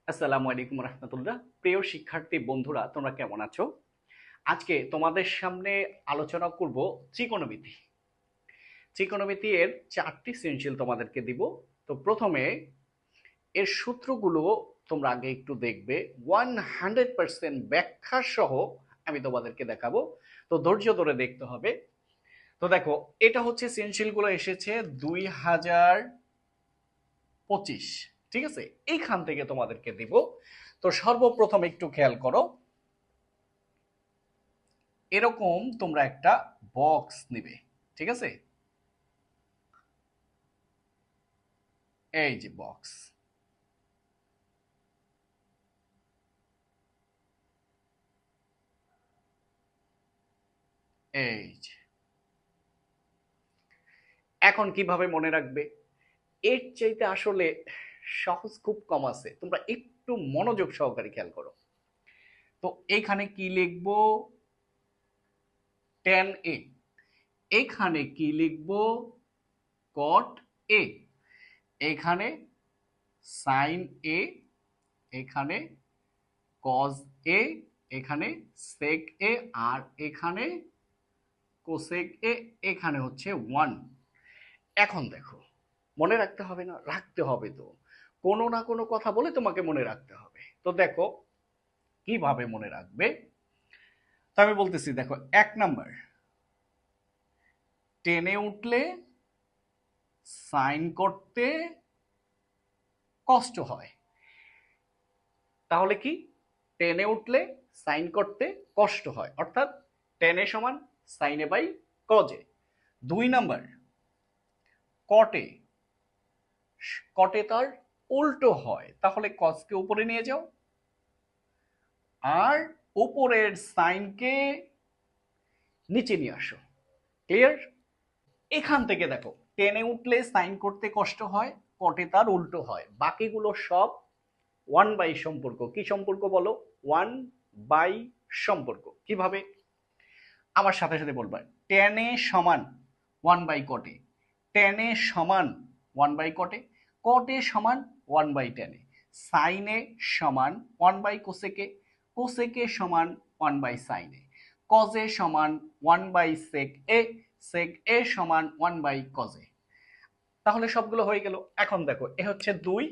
আসসালামু আলাইকুম রহমতুল্লাহ। প্রিয় শিক্ষার্থী বন্ধুরা, তোমরা কেমন আছো? আজকে তোমাদের সামনে আলোচনা করব ত্রিকোণমিতি। ত্রিকোণমিতি এর 4টি সৃজনশীল তোমাদেরকে দিব। তো প্রথমে এর সূত্রগুলো তোমরা আগে একটু দেখবে। 100% ব্যাখ্যা সহ আমি তোমাদেরকে দেখাবো, তো ধৈর্য ধরে দেখতে হবে। তো দেখো, এটা হচ্ছে সৃজনশীলগুলো এসেছে 2025, ঠিক আছে? এইখান থেকে তোমাদেরকে দিব। তো সর্বপ্রথম একটু খেয়াল করো, এরকম তোমরা একটা বক্স নিবে, ঠিক আছে? এই যে বক্স, এই যে। এখন কিভাবে মনে রাখবে? এর চাইতে আসলে সহজ খুব কম আছে, তোমরা একটু মনোযোগ সহকারে খেয়াল করো। তো এখানে কি লিখবো? টেন এ। এখানে কি লিখবো? কট এ। এখানে সাইন এ। এখানে কজ এ। এখানে সেক এ। আর এখানে কোসেক এ। এখানে হচ্ছে 1। এখন দেখো, মনে রাখতে হবে না? রাখতে হবে তো। কোনো না কোনো কথা বলে তোমাকে মনে রাখতে হবে। তো দেখো কিভাবে মনে রাখবে। তো আমি বলতেছি, দেখো, 1 নাম্বার, টেনে উঠলে সাইন করতে কষ্ট হয়। তাহলে কি? টেনে উঠলে সাইন করতে কষ্ট হয়, অর্থাৎ টেনে সমান সাইনে বাই কজে। 2 নাম্বার, কটে। কটে তার উল্টো হয়, তাহলে কজকে উপরে নিয়ে যাও, আর উপরের সাইনকে নিচে নিয়ে আসো। ক্লিয়ার? এখান থেকে দেখো, টেনে উঠলে সাইন করতে কষ্ট হয়, কটে তার উল্টো হয়, বাকিগুলো সব 1/, সম্পর্ক। কি সম্পর্ক বলো? 1/। সম্পর্ক কিভাবে? আমার সাথে সাথে বলবা। টেনে সমান 1/কটে। টেনে সমান 1/কটে। কটে সমান 1/টেনে। সাইনে সমান 1/কোসেকে। কোসেকে সমান 1/সাইনে। কজে সমান 1/সেক এ। সেক এ সমান 1/কজে। তাহলে সবগুলো হয়ে গেল। এখন দেখো, এ হচ্ছে 2।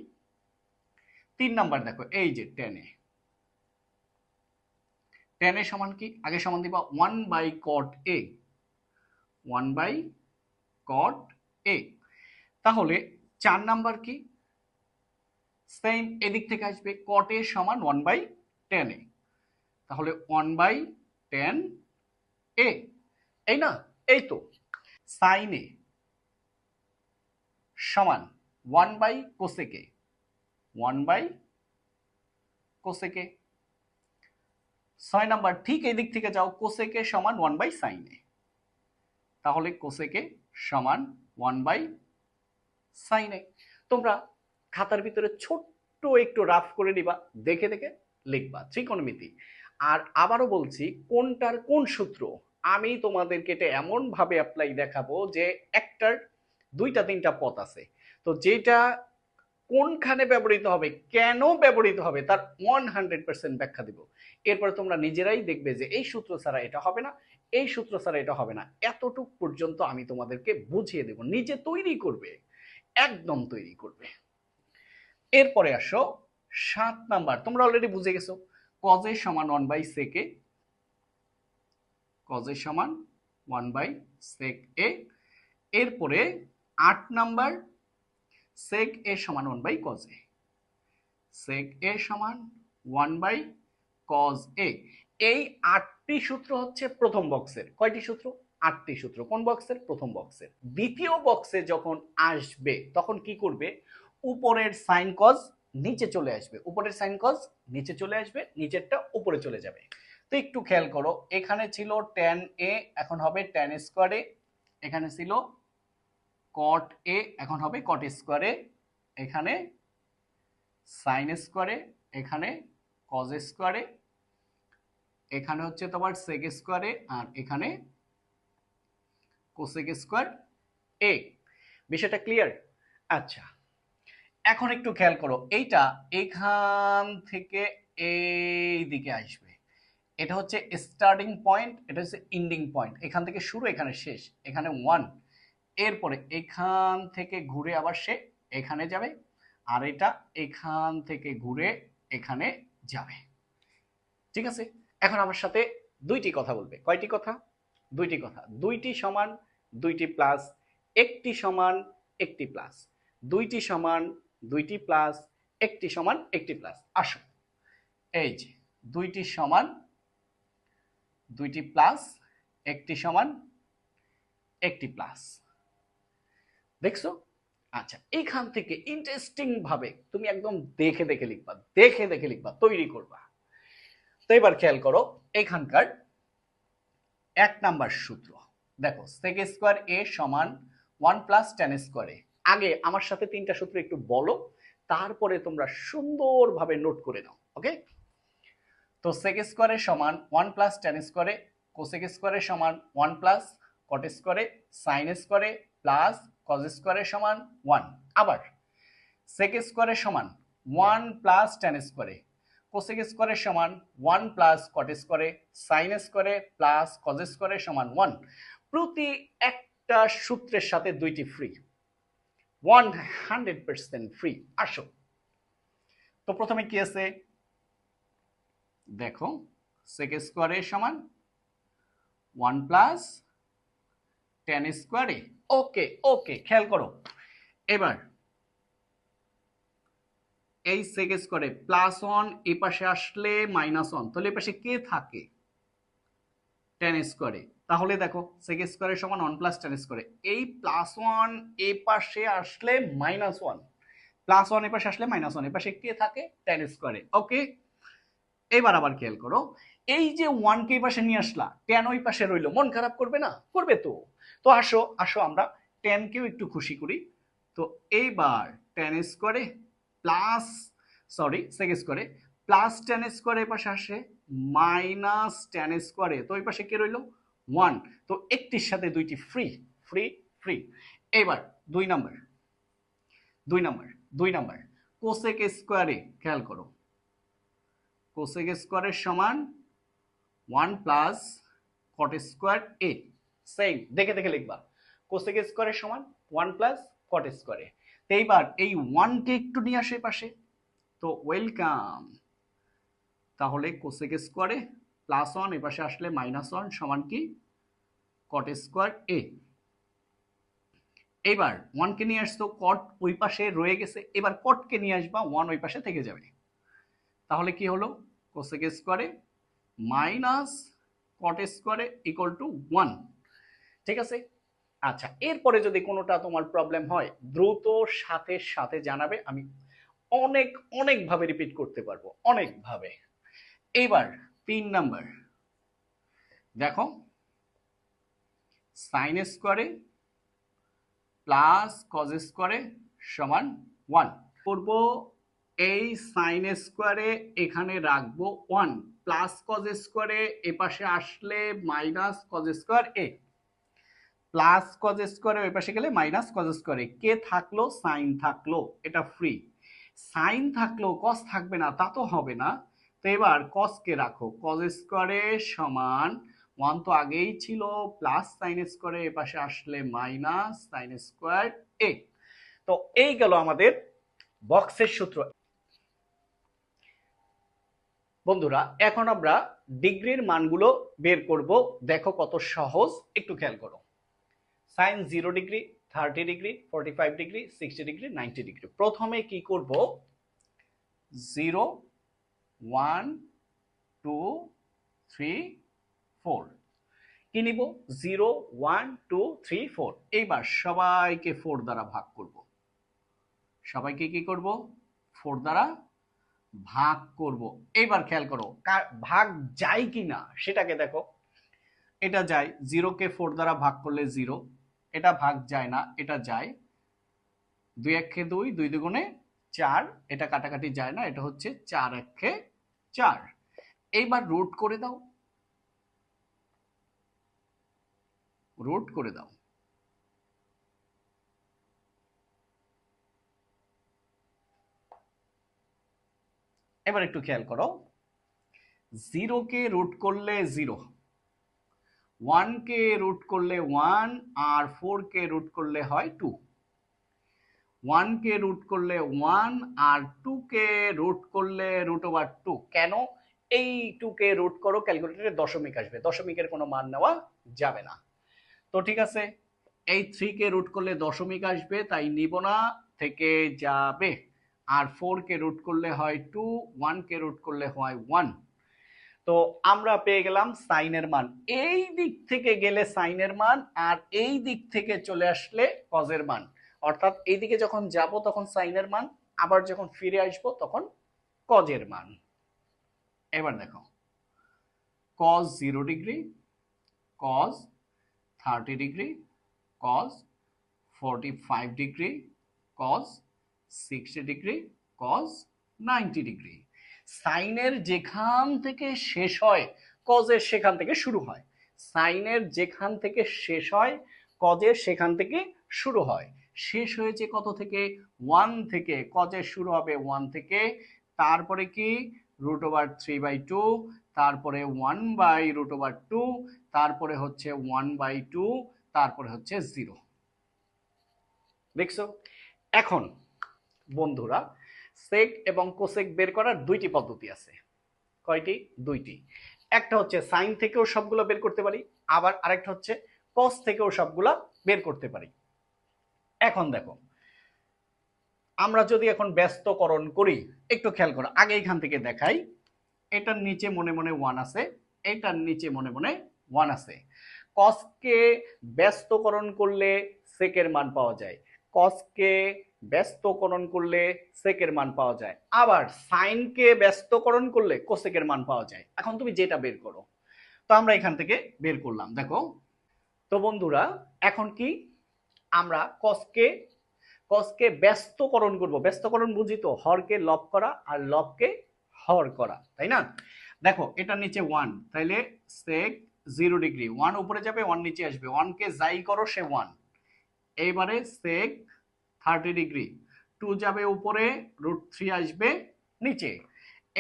3 নাম্বার দেখো, এই যে টেনে। টেনে সমান কি? আগে সমান দিবা 1/কট এ। 1/কট এ। তাহলে 4 নাম্বার কি? সেম, এদিক থেকে আসবে। কট এ সমান 1/10 এ। তাহলে 1/10 এ। এই না? এই তো। সাইনে সমান 1/কোসেকে। 1/কোসেকে। 6 নাম্বার, ঠিক এই দিক থেকে যাও। কোসেকে সমান 1/সাইনে। তাহলে কোসেকে সমান 1/সাইনে। তোমরা খাতার ভিতরে ছোট্ট একটু রাফ করে নিবা, দেখে দেখে লিখবা ত্রিকোণমিতি। আর আবারও বলছি, কোনটার কোন সূত্র আমি তোমাদেরকে এটা এমন ভাবে অ্যাপ্লাই দেখাবো যে একটার 2টা 3টা পথ আছে। তো যেটা কোনখানে ব্যবহৃত হবে, কেন ব্যবহৃত হবে, তার 100% ব্যাখ্যা দিব। এরপরে তোমরা নিজেরাই দেখবে যে এই সূত্র ছাড়া এটা হবে না, এই সূত্র ছাড়া এটা হবে না। এতটুক পর্যন্ত আমি তোমাদেরকে বুঝিয়ে দেব, নিজে তৈরি করবে, একদম তৈরি করবে। এরপরে আসো 7 নাম্বার। তোমরা অলরেডি বুঝে গেছো, কজে সমান 1/সেকে। কজে সমান 1/সেক এ। এরপরে 8 নাম্বার, সেক এ সমান 1/কজ এ। সেক এ সমান 1/কজ এ। এই 8টি সূত্র হচ্ছে প্রথম বক্সের। কয়টি সূত্র? 8টি সূত্র। কোন বক্সের? প্রথম বক্সের। দ্বিতীয় বক্সে যখন আসবে তখন কি করবে? উপরের সাইন কজ নিচে চলে আসবে। উপরের সাইন কজ নিচে চলে আসবে, নিচেরটা উপরে চলে যাবে। তো একটু খেয়াল করো, এখানে ছিল ট্যান এ, এখন হবে ট্যান স্কোয়ারে। এখানে ছিল কট এ, এখন হবে কট স্কোয়ারে। এখানে সাইন স্কোয়ারে। এখানে কজ স্কোয়ারে। এখানে হচ্ছে তোমার সেক স্কোয়ারে। আর এখানে কোসেক স্কোয়ার এ। বিষয়টা ক্লিয়ার? আচ্ছা, এখন একটু খেয়াল করো, এইটা এখান থেকে এই দিকে আসবে, এটা হচ্ছে স্টার্টিং পয়েন্ট, এটা হচ্ছে এন্ডিং পয়েন্ট, এখান থেকে শুরু এখানে শেষ, এখানে 1, এরপরে এখান থেকে ঘুরে আবার সে এখানে যাবে, আর এটা এখান থেকে ঘুরে এখানে যাবে। ঠিক আছে, এখন আমার সাথে দুইটি কথা বলবে। কয়টি কথা? দুইটি কথা। দুইটি সমান দুইটি প্লাস, একটি সমান একটি প্লাস, দুইটি সমান দুইটি প্লাস, একটি সমান একটি প্লাস। আসো, এই যে দুইটি সমান দুইটি প্লাস, একটি সমান একটি প্লাস, দেখছো? আচ্ছা, এখান থেকে ইন্টারেস্টিং ভাবে তুমি একদম দেখে দেখে লিখবা, দেখে দেখে লিখবা, তৈরি করবা। তো এবার খেয়াল করো, এখানকার 1 নাম্বার সূত্র দেখো, sec স্কয়ার a সমান 1 প্লাস tan স্কয়ার a। আগে আমার সাথে তিনটা সূত্র একটু বলো, তারপরে তোমরা সুন্দরভাবে নোট করে নাও। ওকে, তো sec স্কয়ার a সমান 1 plus tan square a, cosec square a সমান 1 plus cot square a, sin square a plus cos square a সমান 1। আবার sec স্কয়ার a সমান 1 plus tan square a, cosec square a সমান 1 plus cot square a, sin square a plus cos square a সমান 1। প্রতি একটা সূত্রের সাথে দুইটি ফ্রি, 100% ফ্রি। আসো, তো প্রথমে কি আছে দেখো, sec স্কয়ার a সমান 1 প্লাস tan স্কয়ার a। ওকে ওকে, খেয়াল করো, এবার এই sec স্কয়ারে প্লাস 1 এই পাশে আসলে মাইনাস 1, তাহলে এই পাশে কে থাকে? tan স্কয়ারে। তাহলে দেখো sec স্কয়ারে সমান 1 প্লাস tan স্কয়ারে, এই প্লাস 1 এই পাশে আসলে মাইনাস 1, প্লাস 1 এই পাশে আসলে মাইনাস 1, এই পাশে কে থাকে? tan স্কয়ারে। ওকে, এবার আবার খেয়াল করো, এই যে 1 কে এই পাশে নিয়ে আসলা, tan ওই পাশে রইলো, মন খারাপ করবে না? করবে তো। তো আসো আসো আমরা tan কেও একটু খুশি করি। তো এইবার tan স্কয়ারে প্লাস, সরি sec স্কয়ারে প্লাস tan স্কয়ারে এই পাশে আসে মাইনাস tan স্কয়ারে, তো ওই পাশে কে রইলো? 1। তো একটির সাথে দুইটি ফ্রি, ফ্রি ফ্রি। এবার 2 নাম্বার, 2 নাম্বার, 2 নাম্বার cosec স্কয়ারে খেয়াল করো, cosec স্কয়ারের সমান 1 plus cot square a। Same দেখে দেখে লিখবা, cosec স্কয়ারের সমান 1 প্লাস cot স্কয়ার a। তো এইবার এই 1 কে একটু নিয়ে আসে পাশে, তো ওয়েলকাম, তাহলে cosec স্কয়ারে প্লাস 1 এই পাশে আসলে মাইনাস 1 সমান কি? cot square a। এবার 1 কে নিয়ে আসতো, cot ওই পাশে রয়ে গেছে, এবার cot কে নিয়ে আসবা, 1 ওই পাশে থেকে যাবে, তাহলে কি হলো? cosec স্কয়ারে মাইনাস cot স্কয়ারে ইকুয়াল টু 1। ঠিক আছে, আচ্ছা, এরপরে যদি কোনোটা তোমার প্রবলেম হয় দ্রুত সাথে সাথে জানাবে, আমি অনেক অনেক ভাবে রিপিট করতে পারবো, অনেক ভাবে। এবার 3 নাম্বার দেখো, sin স্কয়ারে প্লাস cos স্কয়ারে সমান 1 করব, এই sin স্কয়ারে এখানে রাখবো 1 প্লাস cos স্কয়ারে এপাশে আসলে minus cos square a, plus cos স্কয়ারে ওই পাশে গেলে মাইনাস cos স্কয়ারে, কে থাকলো? সাইন থাকলো, এটা ফ্রি। সাইন থাকলো cos থাকবে না, তা তো হবে না। তো এবার cos কে রাখো, cos স্কয়ারে সমান 1 তো আগেই ছিল, প্লাস সাইন স্কয়ারে এই পাশে আসলে মাইনাস সাইন স্কয়ার a। তো এই গেল আমাদের বক্সের সূত্র। বন্ধুরা, এখন আমরা ডিগ্রির মানগুলো বের করব, দেখো কত সহজ, একটু খেয়াল করো। Sine 0 degree, 30 degree, 45 degree, 60 degree, 90 degree. প্রথমে কি করব, 0 1 2 3 4 কি নিব? 0 1 2 3 4। এইবার সবাইকে 4 দ্বারা ভাগ করব, সবাইকে কি করব? 4 দ্বারা ভাগ করব। এইবার খেয়াল করো ভাগ যায় কিনা সেটাকে দেখো, এটা যায়, 0 কে 4 দ্বারা ভাগ করলে 0, এটা ভাগ যায় না, এটা যায়, 2 একে 2, 2 দুগুণে 4, এটা কাটাকাটি যায় না, এটা হচ্ছে 4 একে 4। এইবার রুট করে দাও, রুট করে দাও, এবার একটু খেয়াল করো, 0 কে রুট করলে 0, 1 কে রুট করলে 1, আর 4 কে রুট করলে হয় 2। 1 কে রুট করলে 1, আর 2 কে রুট করলে √2। কেন? এই 2 কে রুট করো, ক্যালকুলেটরে দশমিক আসবে, দশমিকের কোনো মান নেওয়া যাবে না। তো ঠিক আছে, এই 3 কে রুট করলে দশমিক আসবে, তাই নিব না, থেকে যাবে। আর 4 কে রুট করলে হয় 2, 1 কে রুট করলে হয় 1। তো আমরা পেয়ে গেলাম সাইনের মান। এই দিক থেকে গেলে সাইনের মান, আর এই দিক থেকে চলে আসলে কজের মান। অর্থাৎ এইদিকে যখন যাব তখন সাইনের মান, আবার যখন ফিরে আসবো তখন কজের মান। এবার দেখো, cos 0 degree, cos 30 degree, cos 45 degree, cos 60 degree, cos 90 degree. সাইনের যেখান থেকে শেষ হয় কজের সেখান থেকে শুরু হয়। সাইনের যেখান থেকে শেষ হয় কজের সেখান থেকে শুরু হয়। শেষ হয়েছে কত থেকে? 1 থেকে। কজের শুরু হবে 1 থেকে, তারপরে কি √3/2, তারপরে 1/√2, তারপরে হচ্ছে 1/2, তারপরে হচ্ছে 0। দেখছো? এখন বন্ধুরা, সেক এবং কোসেক বের করার দুইটি পদ্ধতি আছে। কয়টি? দুইটি। একটা হচ্ছে সাইন থেকেও সবগুলো বের করতে পারি, আবার আরেকটা হচ্ছে কস থেকেও সবগুলা বের করতে পারি। এখন দেখো, আমরা যদি এখন ব্যস্তকরণ করি, একটু খেয়াল করো, আগে এখান থেকে দেখাই। এটার নিচে মনে মনে 1 আছে, এটার নিচে মনে মনে 1 আছে। কসকে ব্যস্তকরণ করলে সেকের মান পাওয়া যায়, কসকে ব্যস্তকরণ করলে সেকের মান পাওয়া যায়, আবার সাইনকে ব্যস্তকরণ করলে কোসেকের মান পাওয়া যায়। এখন তুমি যেটা বের করো। তো আমরা এখান থেকে বের করলাম, দেখো। তো বন্ধুরা, এখন কি আমরা কসকে ব্যস্তকরণ করব। ব্যস্তকরণ বুঝি তো, হরকে লব করা আর লবকে হর করা, তাই না? দেখো, এটা নিচে 1, তাইলে সেক 0 ডিগ্রি, 1 উপরে যাবে 1 নিচে আসবে, 1 কে যাই করো সে 1। এইবারে সেক 30 ডিগ্রি, 2 যাবে উপরে, √3 আসবে নিচে।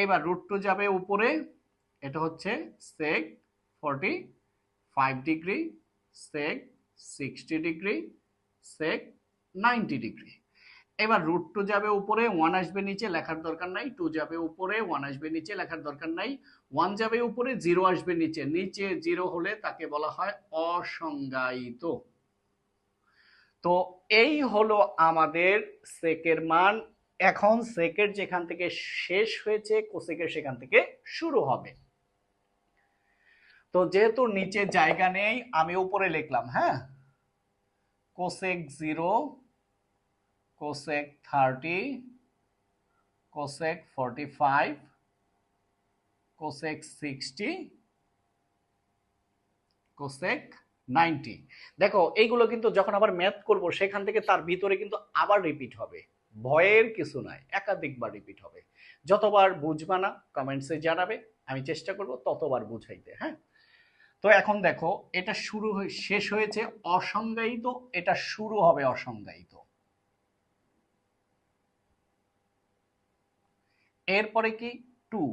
এবার √2 যাবে উপরে, এটা হচ্ছে সেক 45 ডিগ্রি, সেক 60 ডিগ্রি, সেক 90 ডিগ্রি। এবার √2 যাবে উপরে, 1 আসবে নিচে, লেখার দরকার নাই। 2 যাবে উপরে, 1 আসবে নিচে, লেখার দরকার নাই। 1 যাবে উপরে, 0 আসবে নিচে। নিচে 0 হলে তাকে বলা হয় অসংজ্ঞায়িত। তো এই হলো আমাদের সেকের মান। এখন সেকের যেখান থেকে শেষ হয়েছে কোসেকের সেখান থেকে শুরু হবে। তো যেহেতু নিচে জায়গা নেই, আমি উপরে লিখলাম, হ্যাঁ, cosec 0, cosec 30, cosec 45, cosec 60, cosec 90। দেখো, এইগুলো কিন্তু যখন আবার ম্যাথ করব সেখান থেকে তার ভিতরে কিন্তু আবার রিপিট হবে। ভয়ের কিছু নাই, একাধিকবার রিপিট হবে। যতবার বুঝবা না কমেন্টসে জানাবে, আমি চেষ্টা করব ততবার বুঝাইতে। হ্যাঁ, তো এখন দেখো, এটা শেষ হয়েছে অসংজ্ঞায়িত, এটা শুরু হবে অসংজ্ঞায়িত। এরপরে কি 2,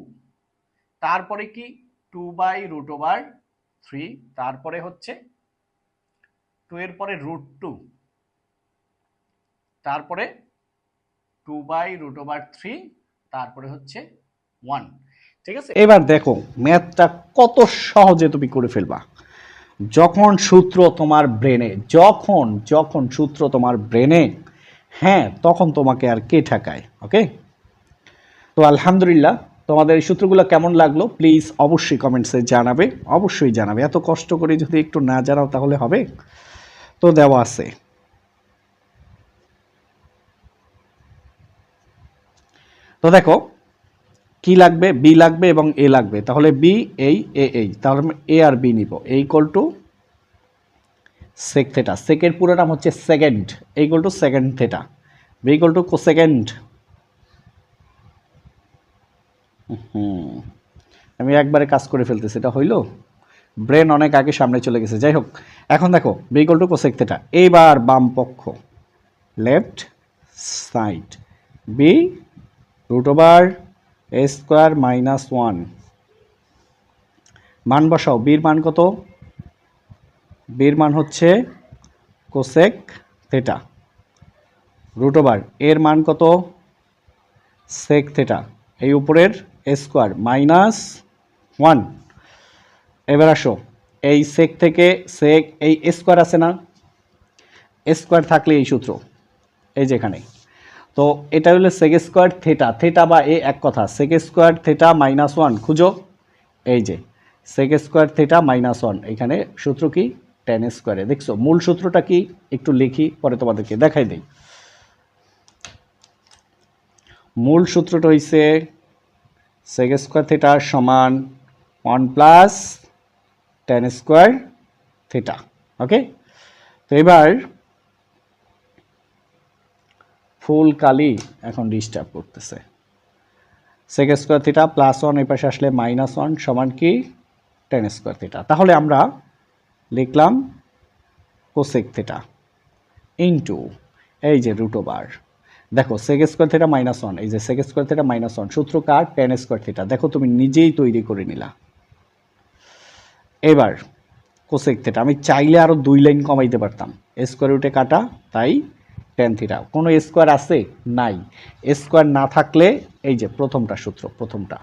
তারপরে কি 2/√3, তারপরে হচ্ছে 2 এর পরে √2, তারপরে 2/√3, তারপরে হচ্ছে 1। ঠিক আছে? এবার দেখো ম্যাথটা কত সহজে তুমি করে ফেলবা। যখন সূত্র তোমার ব্রেনে, যখন সূত্র তোমার ব্রেনে, হ্যাঁ, তখন তোমাকে আর কে ঠেকায়। ওকে, তো আলহামদুলিল্লাহ, তোমাদের এই সূত্রগুলো কেমন লাগলো প্লিজ অবশ্যই কমেন্টসে জানাবে, অবশ্যই জানাবে। এত কষ্ট করে যদি একটু না জানাও তাহলে হবে? তো দেওয়া আছে, তো দেখো কি লাগবে, বি লাগবে এবং এ লাগবে। তাহলে বি এই, এ, তাহলে আমি এ আর বি নিব। A equal to sec theta, সেকের পুরো নাম হচ্ছে second, A equal to second theta, B equal to cosecant. আমি একবারে কাজ করে ফেলতেছি, এটা হইলো? ব্রেন অনেক আগে সামনে চলে গেছে। যাই হোক, এখন দেখো B equal to cosec theta. এইবার বাম পক্ষ, left side, B √, A square minus 1 মান বসাও। বির মান কত? বির মান হচ্ছে কোসেক থেটা রুট ওভার এর মান কত? সেক থেটা, এই উপরের স্কোয়ার মাইনাস 1। এবার আসো, এই সেক থেকে সেক এই স্কোয়ার আছে না, স্কোয়ার থাকলে এই সূত্র এই যেখানে, তো এটা হলো সেক স্কোয়ার থেটা, থেটা বা এ এক কথা, সেক স্কোয়ার থেটা মাইনাস 1 খুঁজো। এই যে সেক স্কোয়ার থেটা মাইনাস 1, এখানে সূত্র কি? টেন স্কোয়ারে। দেখছো মূল সূত্রটা কি? একটু লিখি পরে তোমাদেরকে দেখাই দিই। মূল সূত্রটা হইছে সেক স্কোয়ার থেটা সমান 1 প্লাস টেন স্কোয়ার থেটা। ওকে, তো এবার ফুল কালি এখন ডিস্টার্ব করতেছে। সেক স্কোয়ার থিটা প্লাস 1 এই পাশে আসলে মাইনাস 1 সমান কি? Tan square theta. তাহলে আমরা লিখলাম কোসেক থিটা ইন্টু এই যে রুট ওভার, দেখো সেক স্কোয়ার থিটা মাইনাস 1, এই যে সেক স্কোয়ার থিটা মাইনাস 1 সূত্র কার? Tan square theta. দেখো তুমি নিজেই তৈরি করে নিলা। এবার কোসেক থিটা আমি চাইলে আরও 2 লাইন কমাইতে পারতাম, স্কোয়ার রুটে কাটা, তাই টেন থিটা। কোনো স্কোয়ার আছে? নাই। স্কোয়ার না থাকলে এই যে প্রথমটা সূত্র, প্রথমটা।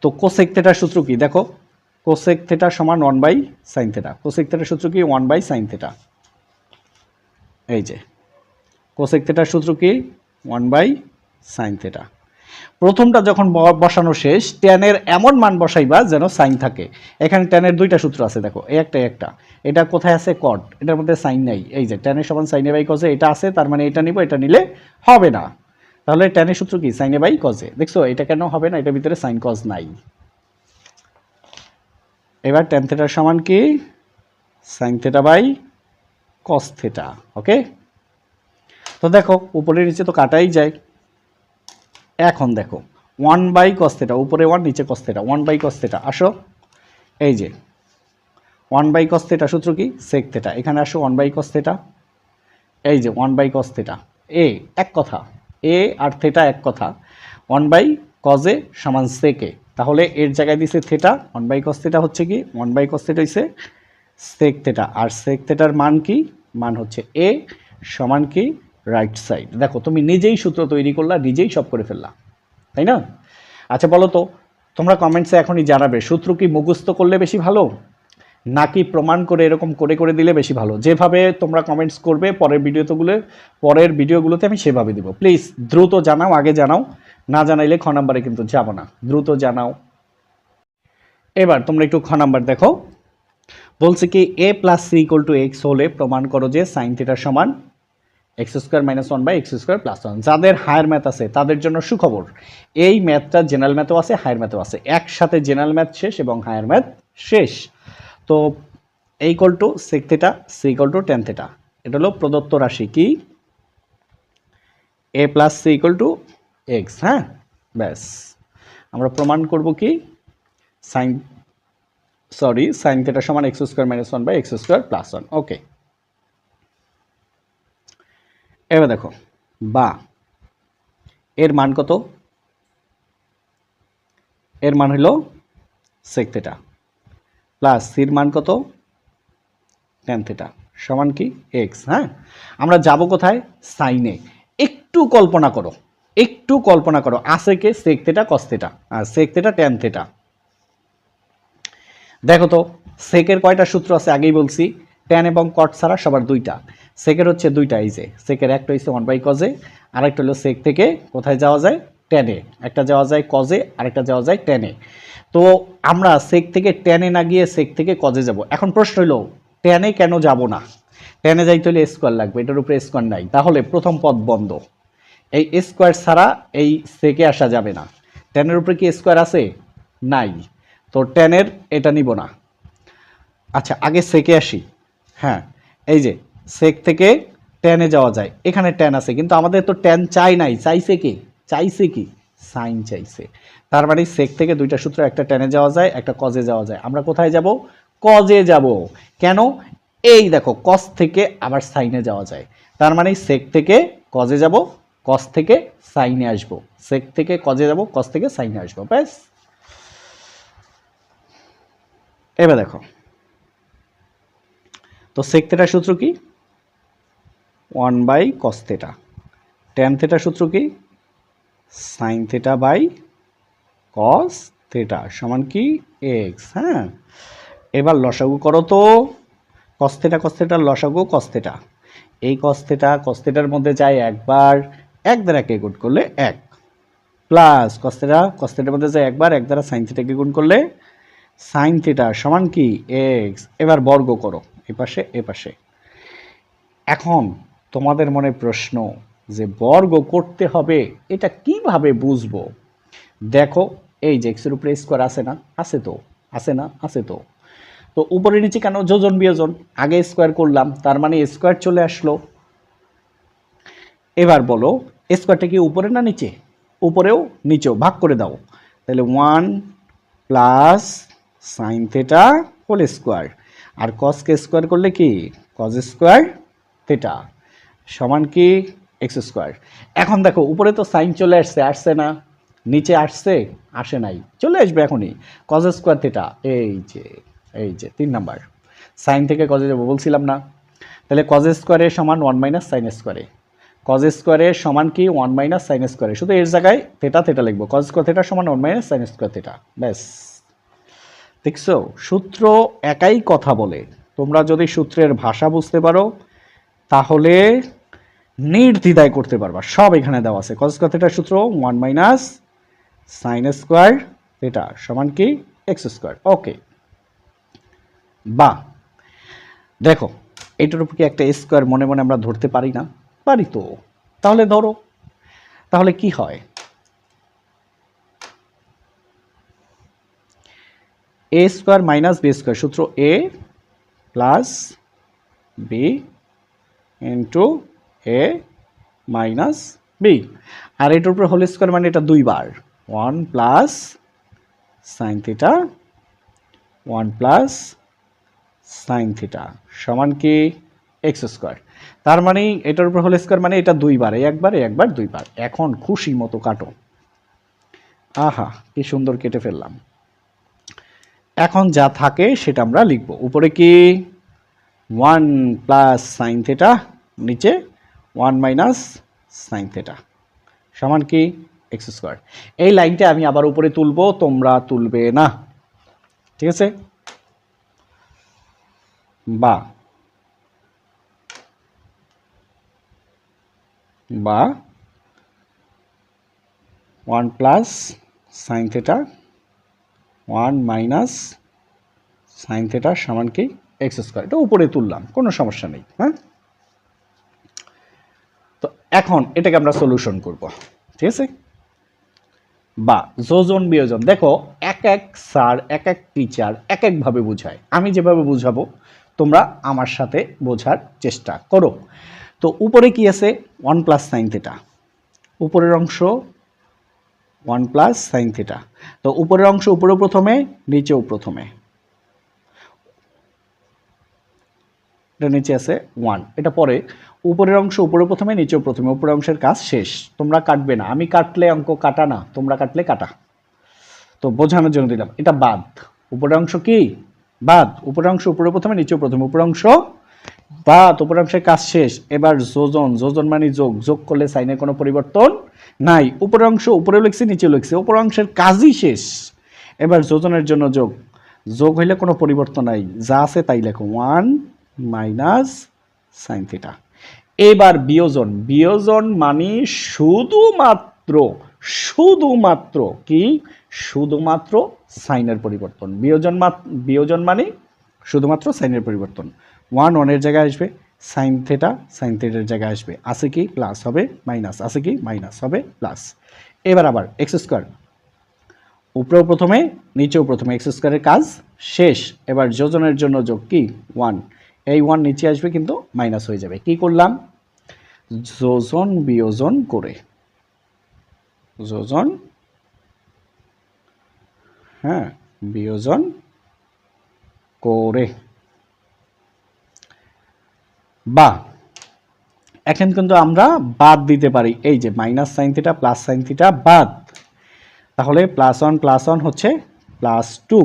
তো কোসেক থিটার সূত্র কি? দেখো কোসেক থিটা সমান 1 বাই সাইন থিটা। কোসেক থিটার সূত্র কি? 1 বাই সাইন থিটা। এই যে কোসেক থিটার সূত্র কি? 1 বাই সাইন থিটা। প্রথমটা যখন বসানো শেষ, ট্যানের এমন মান বসাইবা যেন সাইন থাকে। এখানে ট্যানের দুইটা সূত্র আছে, দেখো একটা একটা, এটা কোথায় আছে? কট, এটার মধ্যে সাইন নাই। এই যে ট্যানের সমান সাইনে বাই কজে, এটা আছে, তার মানে এটা নিব, এটা নিলে হবে না। তাহলে ট্যানের সূত্র কি? সাইনে বাই কজে। দেখছো এটা কেন হবে না? এটার ভিতরে সাইন কজ নাই। এবার ট্যান থিটার সমান কি? Sine theta by cos theta. Okay, তো দেখো উপরে নিচে তো কাটাই যায়। এখন দেখো 1 বাই কস থিটা, উপরে 1 নিচে cos theta, 1 by cos theta. আসো এই যে 1 বাই কস থিটা সূত্র কি? Sec theta. এখানে আসো 1 বাই কস থিটা, এই যে 1 বাই কস থিটা। এ এক কথা, এ আর থিটা এক কথা। 1 বাই কজে সমান সেকে, তাহলে এর জায়গায় দিছে থিটা। 1 বাই কস থিটা হচ্ছে কি? 1 বাই কস থিটা হইছে সেক থিটা, আর সেক থিটার মান কি? মান হচ্ছে এ সমান কি? Right side. দেখো তুমি নিজেই সূত্র তৈরি করলা, নিজেই সব করে ফেললা, তাই না? আচ্ছা বলো তো, তোমরা কমেন্টসে এখনই জানাবে সূত্র কি মুখস্থ করলে বেশি ভালো নাকি প্রমাণ করে এরকম করে করে দিলে বেশি ভালো? যেভাবে তোমরা কমেন্টস করবে পরের ভিডিওগুলোতে আমি সেভাবে দিব। প্লিজ দ্রুত জানাও, আগে জানাও, না জানাইলে খ নাম্বারে কিন্তু যাব না, দ্রুত জানাও। এবার তোমরা একটু খ নাম্বার দেখো, বলছে কি A plus C equal to X হলে প্রমাণ করো যে সাইন থিটার সমান X square minus 1 by X square plus 1। যাদের হায়ার ম্যাথ আছে তাদের জন্য সুখবর, এই ম্যাথটা জেনারেল ম্যাথও আছে, হায়ার ম্যাথও আছে, একসাথে জেনারেল ম্যাথ শেষ এবং হায়ার ম্যাথ শেষ। তো A equal to sec theta, C equal to tan theta, এটা হলো প্রদত্ত রাশি কি? A plus C equal to X. হ্যাঁ, ব্যাস আমরা প্রমাণ করব কি? সাইন থিটা সমান X square minus 1 by X square plus 1। Okay, এবার দেখো বা এর মান কত? এর মান হলো সেক থিটা প্লাস সির মান কত? টেন থিটা সমান কি? এক্স। হ্যাঁ, আমরা যাব কোথায়? সাইনে। একটু কল্পনা করো, একটু কল্পনা করো, আছে কে? সেক থিটা কস থিটা, আর সেক থিটা টেন থিটা। দেখো তো সেকের কয়টা সূত্র আছে? আগেই বলছি, ট্যান এবং কট ছাড়া সবার দুইটা। সেকের হচ্ছে দুইটা, এই যে সেকের একটা হচ্ছে 1 বাই কজে, আরেকটা হলো সেক থেকে কোথায় যাওয়া যায়? টেনে। একটা যাওয়া যায় কজে, আরেকটা যাওয়া যায় টেনে। তো আমরা সেক থেকে টেনে না গিয়ে সেক থেকে কজে যাব। এখন প্রশ্ন হলো টেনে কেন যাব না? টেনে যাইতে হলে স্কোয়ার লাগবে, এটার উপরে স্কোয়ার নাই, তাহলে প্রথম পদ বন্ধ। এই স্কোয়ার ছাড়া এই সেকে আসা যাবে না। টেনের উপরে কি স্কোয়ার আছে? নাই, তো টেনের এটা নিব না। আচ্ছা আগে সেকে আসি। হ্যাঁ, এই যে সেক থেকে টেনে যাওয়া যায়, এখানে টেন আছে, কিন্তু আমাদের তো টেন চাই নাই, চাইছে কি? চাইছে কি? সাইন চাইছে। তার মানে সেক থেকে দুইটা সূত্র, একটা টেনে যাওয়া যায়, একটা কজে যাওয়া যায়। আমরা কোথায় যাব? কজে যাব। কেন? এই দেখো কস থেকে আবার সাইনে যাওয়া যায়, তার মানে সেক থেকে কজে যাব, কস থেকে সাইনে আসবো, সেক থেকে কজে যাব, কস থেকে সাইনে আসবো, ব্যাস। এবার দেখো, তো সেক থেটার সূত্র কি? 1/cos theta. ট্যান থেটার সূত্র কি? Sine theta by cos theta সমান কি এক্স। হ্যাঁ, এবার লসাগু করো তো। কস থেটার লসাগু কস থেটা। এই কস থেটার মধ্যে যায় একবার, এক দ্বারা কে গুণ করলে এক, প্লাস কস থেটার মধ্যে যায় একবার, এক দ্বারা সাইন থেটাকে গুণ করলে সাইন থেটা সমান কি এক্স। এবার বর্গ করো এপাশে এপাশে। এখন তোমাদের মনে প্রশ্ন যে বর্গ করতে হবে, এটা কিভাবে বুঝবো? দেখো, এই যে এক্সের উপরে স্কোয়ার আছে না, আছে তো, আছে না, আছে তো। তো উপরে নিচে কেন যোজন বিয়োজন? আগে স্কোয়ার করলাম, তার মানে স্কোয়ার চলে আসলো। এবার বলো, স্কোয়ারটা কি উপরে না নিচে? উপরেও নিচেও, ভাগ করে দাও। তাহলে 1 plus sine theta whole square, আর কসকে স্কোয়ার করলে কি কজ স্কোয়ার থেটা সমান কি এক্স স্কোয়ার। এখন দেখো, উপরে তো সাইন চলে আসছে, আসছে না? নিচে আসছে, আসে নাই, চলে আসবে এখনই। কজ স্কোয়ার থেটা, এই যে 3 নাম্বার, সাইন থেকে কজে যাবো বলছিলাম না? তাহলে কজ স্কোয়ারের সমান 1 মাইনাস সাইন স্কোয়ারে, কজ স্কোয়ারের সমান কি 1 মাইনাস সাইন স্কোয়ারে, শুধু এর জায়গায় থেটা থেটা লিখবো, কজ স্কোয়ার থেটা সমান 1 মাইনাস সাইন স্কোয়ার থেটা, ব্যাস। দেখছো, সূত্র একাই কথা বলে। তোমরা যদি সূত্রের ভাষা বুঝতে পারো তাহলে নির্দ্বিধায় করতে পারবা, সব এখানে দেওয়া আছে। কজ স্কোয়ার থেটার সূত্র 1 মাইনাস সাইন স্কোয়ার থেটা সমান কি এক্স স্কোয়ার। ওকে, বা দেখো, এটার উপর কি একটা স্কোয়ার মনে মনে আমরা ধরতে পারি না? পারি তো, তাহলে ধরো। তাহলে কি হয়? এ স্কোয়ার মাইনাস বি স্কোয়ার, সূত্র এ plus B into A minus B, আর এটার উপরে হোল স্কোয়ার মানে এটা দুইবার, 1 plus sine theta 1 plus sign theta সমান কি এক্স স্কোয়ার। তার মানে এটার উপর হোল স্কোয়ার মানে এটা দুইবার, একবার একবার দুইবার। এখন খুশি মতো কাটো। আহা, কি সুন্দর কেটে ফেললাম। এখন যা থাকে সেটা আমরা লিখব। উপরে কি 1 প্লাস সাইন থেটা, নিচে 1 মাইনাস সাইন থেটা সমান কি এক্স স্কোয়ার। এই লাইনটা আমি আবার উপরে তুলবো, তোমরা তুলবে না, ঠিক আছে? বা 1 plus sine theta 1 minus sine theta সমান কি এক্স স্কোয়ার। এটা উপরে তুললাম, কোনো সমস্যা নেই। হ্যাঁ, তো এখন এটাকে আমরা সলিউশন করব, ঠিক আছে? বা যোজন বিয়োজন, দেখো এক এক স্যার এক এক টিচার এক একভাবে বোঝায়, আমি যেভাবে বুঝাবো তোমরা আমার সাথে বোঝার চেষ্টা করো। তো উপরে কি আছে 1 প্লাস সাইন থেটা, উপরের অংশ 1 প্লাস সাইন থেটা, তো উপরের অংশ উপরেও প্রথমে নিচেও প্রথমে, এটা নিচে আছে 1, এটা পরে উপরের অংশ উপরে প্রথমে নিচেও প্রথমে, উপরের অংশের কাজ শেষ। তোমরা কাটবে না, আমি কাটলে অঙ্ক কাটা না, তোমরা কাটলে কাটা, তো বোঝানোর জন্য দিলাম। এটা বাদ, উপরের অংশ কি বাদ, উপরের অংশ উপরে প্রথমে নিচেও প্রথমে, উপরের অংশ বাদ, উপরের অংশের কাজ শেষ। এবার যোজন, যোজন মানে যোগ, যোগ করলে সাইনের কোনো পরিবর্তন নাই। উপরের অংশ উপরেও লিখছি নিচেও লিখছি, উপরের অংশের কাজই শেষ। এবার যোজনের জন্য যোগ, যোগ হইলে কোনো পরিবর্তন নাই, যা আছে তাই লেখো, 1 মাইনাস সাইন থিটা। এবার বিয়োজন, বিয়োজন মানে শুধুমাত্র শুধুমাত্র কি শুধুমাত্র সাইনের পরিবর্তন। বিয়োজন মানে শুধুমাত্র সাইনের পরিবর্তন। 1 1 জায়গায় আসবে, সাইন থেটার জায়গায় আসবে, আছে কি প্লাস হবে মাইনাস, আছে কি মাইনাস হবে প্লাস। এবার আবার এক্স স্কোয়ার, উপরেও প্রথমে নিচেও প্রথমে, এক্স স্কোয়ারের কাজ শেষ। এবার যোজনের জন্য যোগ কি 1, এই 1 নিচে আসবে কিন্তু মাইনাস হয়ে যাবে। কি করলাম? যোজন বিয়োজন করে, যোজন হ্যাঁ বিয়োজন করে। বা এখন কিন্তু আমরা বাদ দিতে পারি, এই যে minus sine theta plus sine theta বাদ, তাহলে +1 + 1 হচ্ছে +2।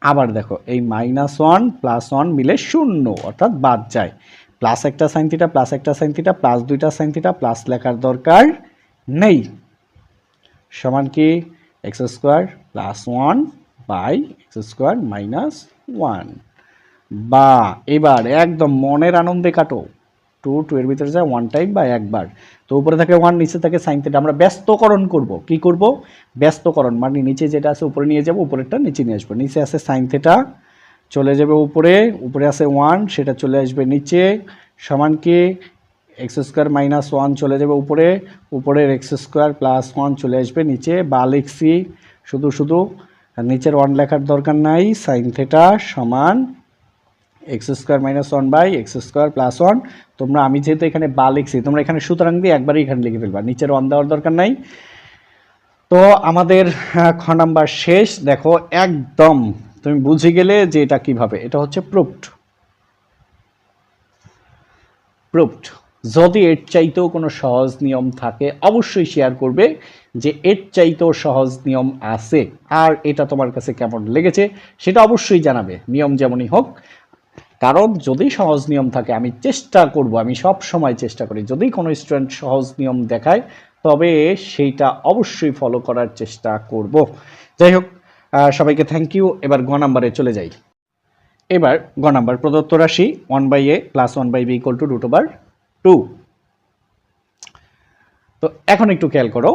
আবার দেখো এই -1 + 1 মিলে 0 অর্থাৎ বাদ যায়, প্লাস একটা সাইন থিটা প্লাস একটা সাইন থিটা প্লাস দুইটা সাইন থিটা প্লাস লেখার দরকার নেই, সমান কি x² + 1/x² - 1, বা এবার একদম মনের আনন্দে কাটো, 2 এর ভিতরে যায় 1 টাইম বা একবার, তো উপরে থাকে 1 নিচে থাকে সাইন থিটা, আমরা ব্যস্তকরণ করব, কি করব ব্যস্তকরণ, মানে নিচে যেটা আছে উপরে নিয়ে যাব, উপরেরটা নিচে নিয়ে আসবো, নিচে আছে সাইন থিটা চলে যাবে উপরে, উপরে আছে 1 সেটা চলে আসবে নিচে, সমান কি x² - 1 চলে যাবে উপরে, উপরের x² + 1 চলে আসবে নিচে, বা লিখছি শুধু শুধু নিচের 1 লেখার দরকার নাই, সাইন থিটা সমান x² - 1/x² + 1, তোমরা আমি যেহেতু এখানে বা লিখছি তোমরা এখানে সুতরাং দিয়ে একবারই এখানে লিখে ফেলবা, নিচের 1 দেওয়ার দরকার নাই। তো আমাদের খ নাম্বার শেষ, দেখো একদম তুমি বুঝে গেলে যে এটা কিভাবে, এটা হচ্ছে প্রুফড। যদি এর চাইতেও কোনো সহজ নিয়ম থাকে অবশ্যই শেয়ার করবে যে এর চাইতেও সহজ নিয়ম আছে, আর এটা তোমার কাছে কেমন লেগেছে সেটা অবশ্যই জানাবে, নিয়ম যেমনই হোক, কারণ যদি সহজ নিয়ম থাকে আমি চেষ্টা করব, আমি সব সময় চেষ্টা করি যদি কোনো স্টুডেন্ট সহজ নিয়ম দেখায় তবে সেইটা অবশ্যই ফলো করার চেষ্টা করব। যাই হোক, সবাইকে থ্যাংক ইউ। এবার গ নাম্বারে চলে যাই। এবার গ নাম্বার, প্রদত্ত রাশি 1/a + 1/b = √2। তো এখন একটু খেয়াল করো,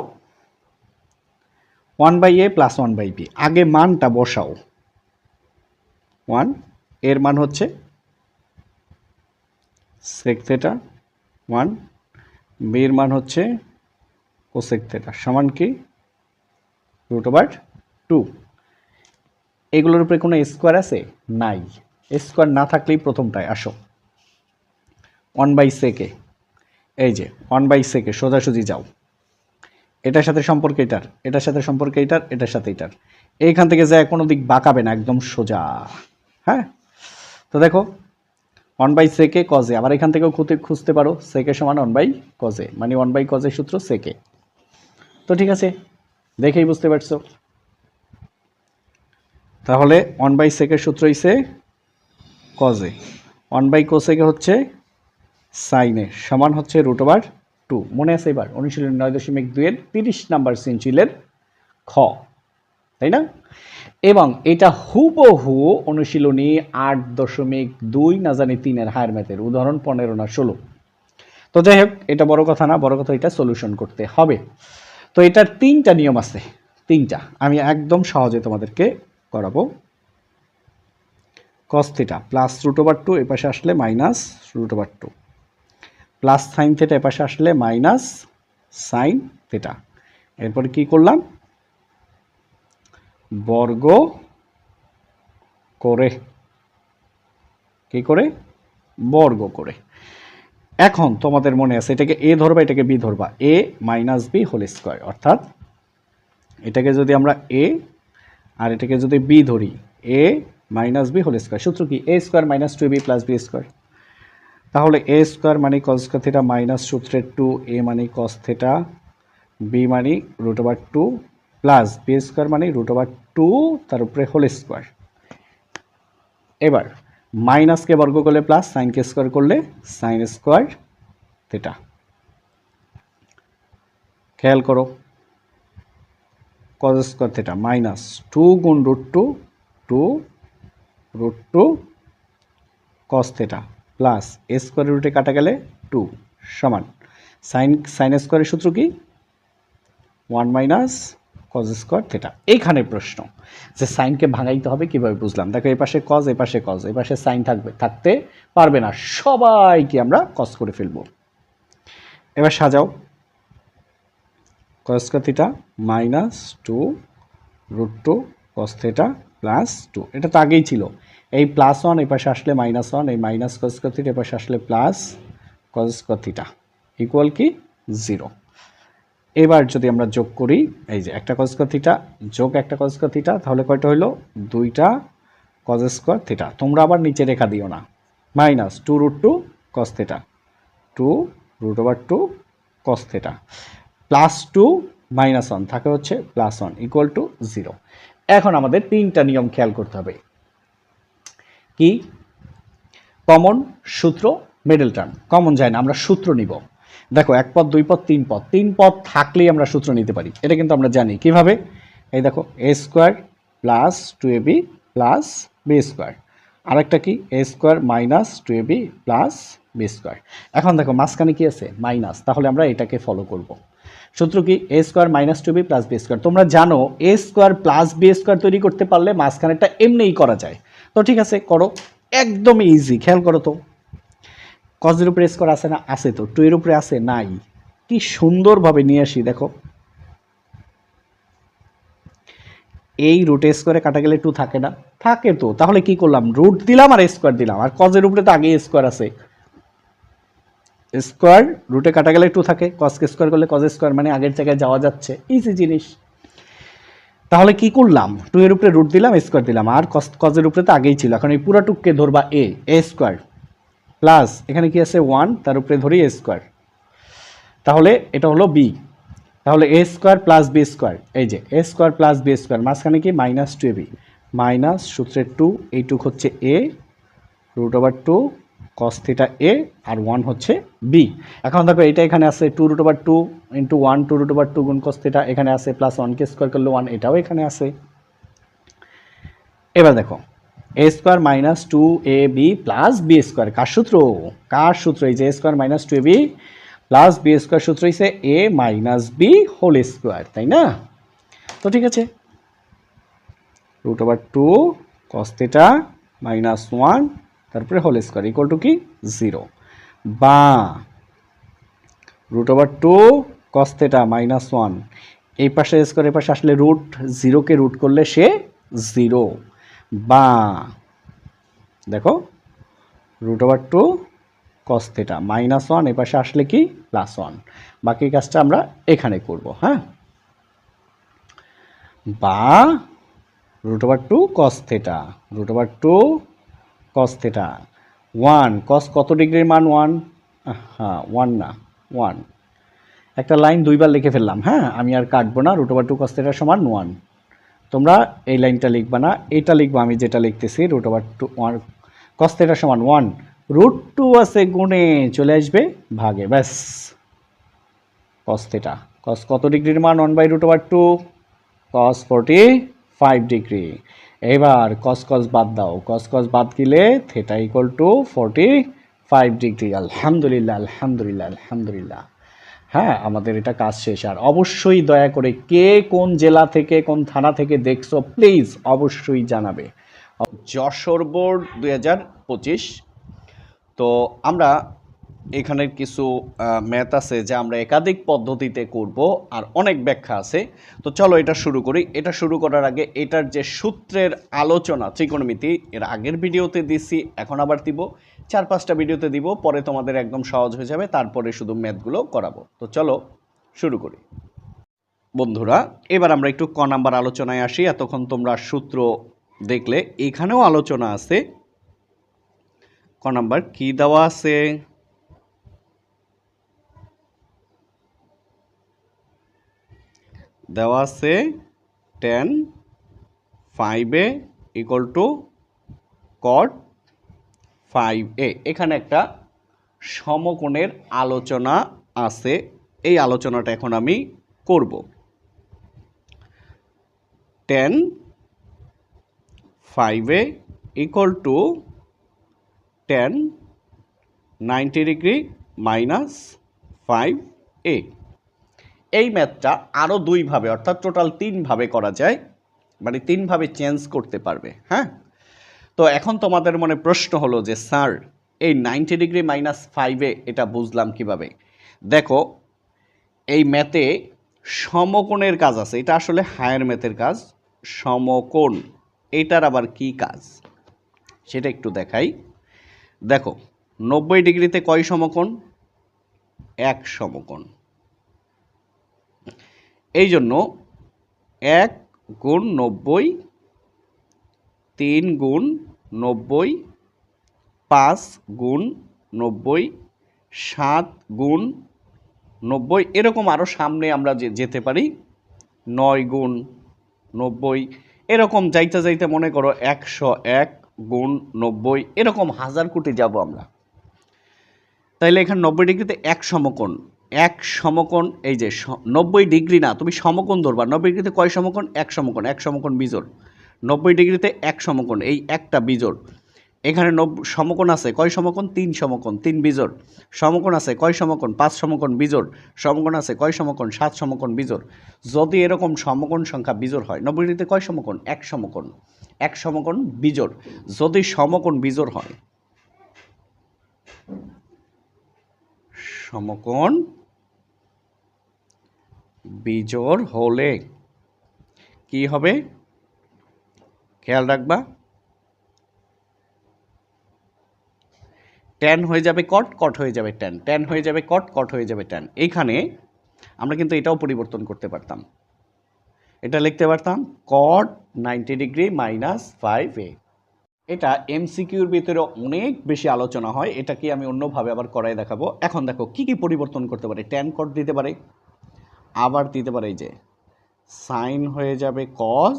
1/a + 1/b, আগে মানটা বসাও, 1 এর মান হচ্ছে sec থিটা 1, b এর মান হচ্ছে cosec থিটা, সমান কি √2। এগুলোর উপরে কোনো স্কোয়ার আছে? নাই, স্কোয়ার না থাকলেই প্রথমটায় আসো, 1/sec, এই যে 1/sec সোজাসুজি যাও, এটার সাথে সম্পর্ক এটার, এটার সাথে সম্পর্ক এটার, এটার সাথে এটার, এইখান থেকে যায় কোনো দিক বাঁকাবে না, একদম সোজা। হ্যাঁ, তো দেখো 1/sec cos, আবার এখান থেকেও খুঁজতে পারো sec সমান 1/cos, মানে 1/cos সূত্র sec। তো ঠিক আছে, দেখেই বুঝতে পারছো, তাহলে 1/sec সূত্র হইছে cos, 1/cosec হচ্ছে sin, সমান হচ্ছে √2। মনে আছে এবার অনুশীলনী 9.2 এর 30 নাম্বার সেঞ্চুরির খ, তাই না? এবং এটা হুবহু অনুশীলনী 8.2 না জানি 3 এর হায়ার ম্যাথের উদাহরণ 15 না 16। তো যাই হোক, এটা বড় কথা না, বড় কথা এটা সলিউশন করতে হবে। তো এটার 3টা নিয়ম আছে, 3টা আমি একদম সহজে তোমাদেরকে করাবো। cos থিটা প্লাস √2 এ পাশে আসলে মাইনাস √2, প্লাস সাইন থিটা এ পাশে আসলে মাইনাস সাইন থিটা, এরপরে কি করলাম বর্গ করে, কি করে বর্গ করে। এখন তোমাদের মনে আছে এটাকে a ধরবা এটাকে b ধরবা, a - b হোল স্কয়ার, অর্থাৎ এটাকে যদি আমরা a আর এটাকে যদি b ধরি, a - b হোল স্কয়ার, সূত্র কি a² - 2b + b², তাহলে a² মানে cos থিটা মাইনাস সূত্রের 2a মানে cos থিটা, b মানে √2 প্লাস b² মানে √2 তার উপরে হোল স্কয়ার। এবার মাইনাসকে বর্গ করলে প্লাস, সাইনকে স্কয়ার করলে সাইন স্কয়ার থিটা। খেয়াল করো cos স্কয়ার থিটা মাইনাস 2 গুণ √2, 2 √2 cos থিটা প্লাস a স্কয়ারের রুটে কাটা গেলে 2 সমান সাইন স্কয়ারের সূত্র কি 1 - cos স্কয়ার থিটা। এইখানে প্রশ্ন যে সাইনকে ভাঙাইতে হবে কিভাবে বুঝলাম, দেখো এই পাশে cos, এই পাশে cos, এই পাশে সাইন থাকতে পারবে না, সবাইকে আমরা cos করে ফেলবো। এবার সাজাও, cos square theta minus 2 √2 cos theta plus 2, এটা তো আগেই ছিল, এই +1 এই পাশে আসলে -1, এই মাইনাস cos স্কয়ার থিটা এই পাশে আসলে plus cos square theta equal কি 0। এবার যদি আমরা যোগ করি, এই যে একটা cos স্কয়ার থিটা যোগ একটা cos স্কয়ার থিটা, তাহলে কয়টা হইলো 2টা cos স্কয়ার থিটা। তোমরা আবার নিচে রেখা দিও না, -2 √2 cos থিটা, 2 √2 cos θ +2 -1 থাকে হচ্ছে +1 = 0। এখন আমাদের তিনটা নিয়ম খেয়াল করতে হবে। কি? কমন, সূত্র, মিডল টার্ম। কমন যায় না, আমরা সূত্র নিব। দেখো এক পদ, দুই পদ, তিন পদ থাকলেই আমরা সূত্র নিতে পারি, এটা কিন্তু আমরা জানি। কিভাবে? এই দেখো a² + 2ab + b²। আরেকটা কি? a² - 2ab + b²। এখন দেখো মাঝখানে কি আছে? মাইনাস, তাহলে আমরা এটাকে ফলো করব। সূত্র কি? a² - 2b + b²। তোমরা জানো a² + b² তৈরি করতে পারলে মাঝখানেটা এমনিই করা যায়। তো ঠিক আছে, করো, একদমই ইজি। খেয়াল করো তো, কজের উপরে স্কোয়ার আছে না? আছে। তো 2 এর উপরে আছে? নাই। কি সুন্দরভাবে নিয়ে আসি দেখো, এই রুট স্কোয়ারে কাটা গেলে 2 থাকে না? থাকে। তো তাহলে কি করলাম? রুট দিলাম আর স্কোয়ার দিলাম, আর কজের উপরে তো আগেই স্কোয়ার আছে। স্কোয়ার রুটে কাটা গেলে 2 থাকে, কজকে স্কোয়ার করলে কজ স্কোয়ার, মানে আগের জায়গায় যাওয়া যাচ্ছে। ইজি জিনিস। তাহলে কি করলাম? 2 এর উপরে রুট দিলাম, স্কোয়ার দিলাম, আর কজের উপরে তো আগেই ছিল। এখন এই পুরাটুককে ধরবা a² প্লাস এখানে কি আছে 1, তার উপরে ধরি a²। তাহলে এটা হলো b। তাহলে a² + b², এই যে a² + b², মাঝখানে কি? -2ab মাইনাস সূত্রের 2, এইটুক হচ্ছে a √2 cos θ a, আর 1 হচ্ছে b। এখন দেখো এটা এখানে আছে 2 √2 × 1, 2 √2 গুণ cos θ এখানে আছে, প্লাস 1কে স্কোয়ার করলে 1, এটাও এখানে আছে। এবার দেখো a² - 2ab + b², কার সূত্র? কার সূত্র? এই যে a² - 2ab + b² সূত্র হইছে a - b² তাই না? তো ঠিক আছে, √2 cos θ -1 তারপরে হোল স্কোয়ার = কি? 0, বা √2 cos θ -1, এই পাশে স্কোয়ার, এই পাশে আসলে রুট, 0কে রুট করলে সে 0, বা দেখো √2 cos θ -1, এই পাশে আসলে কি? +1। বাকি কাজটা আমরা এখানে করব। হ্যাঁ, বা √2 cos θ, √2 cos θ 1, cos কত ডিগ্রির মান? 1। হ্যাঁ, 1 না, 1। একটা লাইন দুইবার লিখে ফেললাম। হ্যাঁ, আমি আর কাটবো না। √2 cos θ = 1। তোমরা এই লাইনটা লিখবা না, এটা লিখবা আমি যেটা লিখতেছি। √2 cos θ = 1, √2 আছে গুণে, চলে আসবে ভাগে, ব্যাস। cos θ, cos কত ডিগ্রির মান? 1/√2, cos 45 ডিগ্রি। এবার cos বাদ দাও, cos বাদ দিলে θ = 45 ডিগ্রি। আলহামদুলিল্লাহ, আলহামদুলিল্লাহ, আলহামদুলিল্লাহ। হ্যাঁ, আমাদের এটা কাজ শেষ। আর অবশ্যই দয়া করে কে কোন জেলা থেকে, কোন থানা থেকে দেখছো, প্লিজ অবশ্যই জানাবে। যশোর বোর্ড 2025। তো আমরা এখানের কিছু ম্যাথ আছে যা আমরা একাধিক পদ্ধতিতে করব, আর অনেক ব্যাখ্যা আছে। তো চলো এটা শুরু করি। এটা শুরু করার আগে এটার যে সূত্রের আলোচনা, ত্রিকোণমিতি, এর আগের ভিডিওতে দিছি, এখন আবার দিব, 4-5টা ভিডিওতে দিব, পরে তোমাদের একদম সহজ হয়ে যাবে, তারপরে শুধু ম্যাথগুলো করাবো। তো চলো শুরু করি বন্ধুরা। এবার আমরা একটু ক নাম্বার আলোচনায় আসি। এতক্ষণ তোমরা সূত্র দেখলে, এখানেও আলোচনা আছে। ক নাম্বার কি দেওয়া আছে? দেওয়া আছে tan 5a = cot 5a। এখানে একটা সমকোণের আলোচনা আছে, এই আলোচনাটা এখন আমি করব। tan 5a = tan 90 degree -5a। এই ম্যাথটা আরও দুইভাবে, অর্থাৎ টোটাল 3ভাবে করা যায়, মানে 3ভাবে চেঞ্জ করতে পারবে। হ্যাঁ, তো এখন তোমাদের মনে প্রশ্ন হলো যে স্যার এই 90 ডিগ্রি -5a এটা বুঝলাম কিভাবে? দেখো এই ম্যাথে সমকোণের কাজ আছে, এটা আসলে হায়ার ম্যাথের কাজ। সমকোণ, এটার আবার কি কাজ সেটা একটু দেখাই। দেখো 90 ডিগ্রিতে কয় সমকোণ? 1 সমকোণ। এই জন্য 1 × 90, 3 × 90, 5 × 90, 7 গুণ 90, এরকম আরও সামনে আমরা যেতে পারি। 9 গুণ 90, এরকম যাইতে যাইতে মনে করো 101 গুণ 90, এরকম হাজার কোটি যাব আমরা। তাইলে এখানে 90 ডিগ্রিতে এক সমকোণ, এই যে 90 ডিগ্রি না, তুমি সমকোণ ধরবা। 90 ডিগ্রিতে কয় সমকোণ? এক সমকোণ বিজোড়। 90 ডিগ্রিতে এক সমকোণ, এই একটা বিজোড়। এখানে সমকোণ আছে কয় সমকোণ? 3 সমকোণ, 3 বিজোড়। সমকোণ আছে কয় সমকোণ? 5 সমকোণ বিজোড়। সমকোণ আছে কয় সমকোণ? 7 সমকোণ বিজোড়। যদি এরকম সমকোণ সংখ্যা বিজোড় হয়, 90 ডিগ্রিতে কয় সমকোণ? এক সমকোণ বিজোড়। যদি সমকোণ বিজোড় হয়, সমকোণ বিজোড় হলে কি হবে? খেয়াল রাখবা, ট্যান হয়ে যাবে কট, কট হয়ে যাবে ট্যান, ট্যান হয়ে যাবে কট, কট হয়ে যাবে ট্যান। এইখানে আমরা কিন্তু এটাও পরিবর্তন করতে পারতাম, এটা লিখতে পারতাম কট 90 ডিগ্রি মাইনাস 5a। এটা এমসিকিউর ভিতরে অনেক বেশি আলোচনা হয়, এটাকে আমি অন্যভাবে আবার করাই দেখাবো। এখন দেখো কি কি পরিবর্তন করতে পারে। ট্যান কট দিতে পারে, আবার দিতে পারে এই যে সাইন হয়ে যাবে কজ,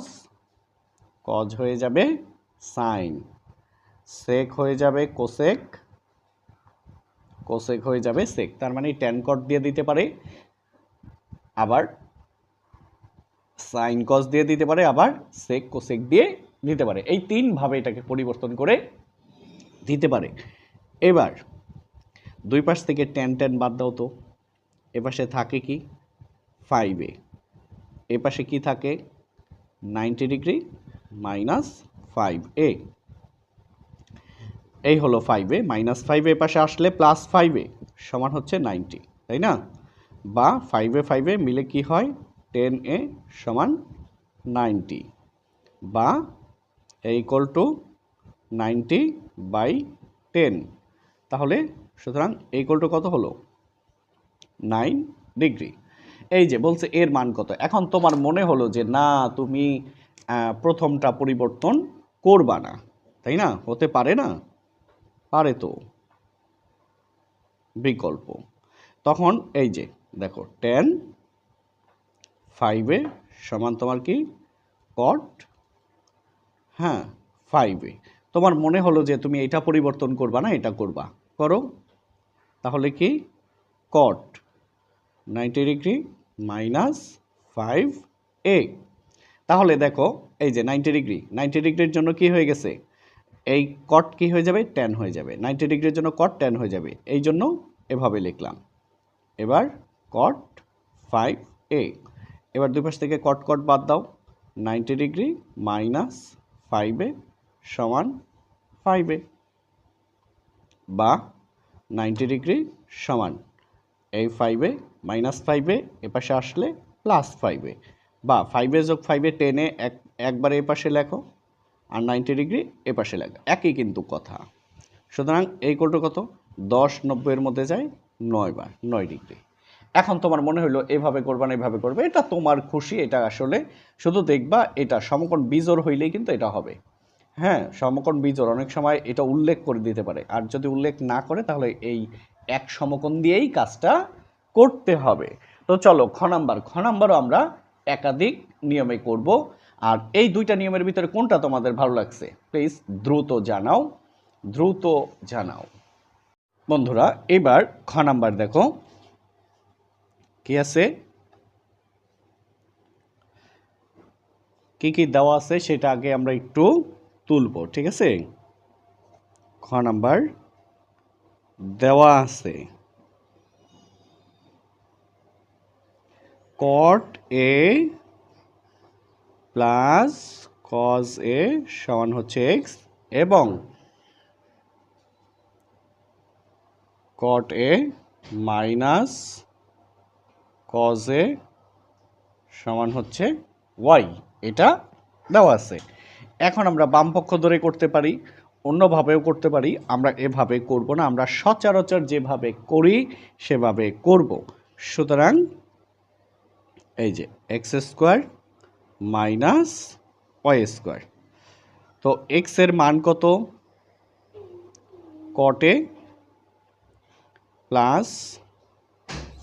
কজ হয়ে যাবে সাইন, সেক হয়ে যাবে কোসেক, কোসেক হয়ে যাবে সেক। তার মানে ট্যান কট দিয়ে দিতে পারে, আবার সাইন কস দিয়ে দিতে পারে, আবার সেক কোসেক দিয়ে দিতে পারে। এই তিনভাবে এটাকে পরিবর্তন করে দিতে পারে। এবার দুই পাশ থেকে ট্যান ট্যান বাদ দাও তো, এপাশে থাকে কি 5a, এপাশে কি থাকে 90 ডিগ্রি মাইনাস 5a। এই হলো 5a, মাইনাস 5a এপাশে আসলে প্লাস 5a সমান হচ্ছে 90, তাই না? বা 5a মিলে কি হয়? 10a সমান 90, বা ইকুয়াল টু 90/10। তাহলে সুতরাং ইকুয়াল টু কত হলো? 9 ডিগ্রি। এই যে বলছে এর মান কত। এখন তোমার মনে হলো যে না, তুমি প্রথমটা পরিবর্তন করবা না, তাই না? হতে পারে না? পারে তো, বিকল্প। তখন এই যে দেখো tan 5a সমান তোমার কি cot, হ্যাঁ 5a। তোমার মনে হলো যে তুমি এটা পরিবর্তন করবা না, এটা করবা, করো। তাহলে কি cot 90 ডিগ্রি মাইনাস 5a। তাহলে দেখো এই যে 90 ডিগ্রির জন্য কি হয়ে গেছে? এই কট কি হয়ে যাবে? ট্যান হয়ে যাবে। 90 ডিগ্রির জন্য কট ট্যান হয়ে যাবে, এই জন্য এভাবে লিখলাম। এবার কট 5a, এবার দুই পাশ থেকে কট কট বাদ দাও। 90 ডিগ্রি মাইনাস 5a সমান 5a, বা 90 ডিগ্রি সমান এই 5a মাইনাস 5a এপাশে আসলে প্লাস 5a, বা 5a যোগ 5a 10a একবারে এপাশে লেখো, আর 90 ডিগ্রি এপাশে লেখো, একই কিন্তু কথা। সুতরাং এই কোলটা কত? 10 90 এর মধ্যে যায় 9 বার, 9 ডিগ্রি। এখন তোমার মনে হলো এভাবে করবা না এভাবে করবে, এটা তোমার খুশি। এটা আসলে শুধু দেখবা এটা সমকোণ বিজোড় হইলেই কিন্তু এটা হবে। হ্যাঁ, সমকোণ বিজোড় অনেক সময় এটা উল্লেখ করে দিতে পারে, আর যদি উল্লেখ না করে তাহলে এই এক সমকোণ দিয়েই কাজটা করতে হবে। তো চলো খ নাম্বারও আমরা একাধিক নিয়মে করব। আর এই দুইটা নিয়মের ভিতরে কোনটা তোমাদের ভালো লাগছে প্লিজ দ্রুত জানাও, দ্রুত জানাও বন্ধুরা। এবার খ নাম্বার দেখো কি আছে, কি কি দেওয়া আছে সেটা আগে আমরা একটু তুলব, ঠিক আছে? খ নাম্বার দেওয়া আছে cot a plus cos a সমান হচ্ছে x, এবং cot a minus cos a সমান হচ্ছে y, এটা দেওয়া আছে। এখন আমরা বাম পক্ষ ধরে করতে পারি, অন্যভাবেও করতে পারি। আমরা এভাবে করব না, আমরা সচরাচর যেভাবে করি সেভাবে করব। সুতরাং এই যে X square minus Y square, তো এক্স এর মান কত? কটে প্লাস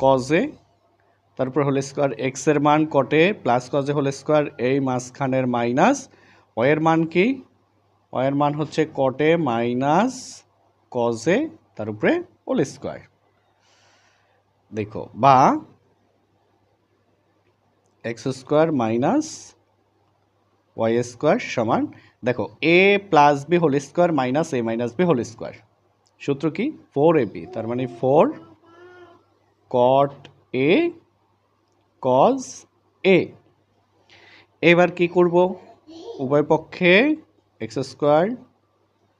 কজে, তারপর হোল স্কোয়ার, এক্সের মান কটে প্লাস কজে হোল স্কোয়ার, এই মাঝখানের মাইনাস ওয়ের মান কি, ওয়ের মান হচ্ছে কটে মাইনাস কজে তার উপরে হোল স্কোয়ার। দেখো বা X square minus Y square সমান, দেখো A plus B whole square minus A minus B whole square, সূত্র কি 4ab, তার মানে 4 কট এ কজ এ। এবার কি করব, উভয় পক্ষে X square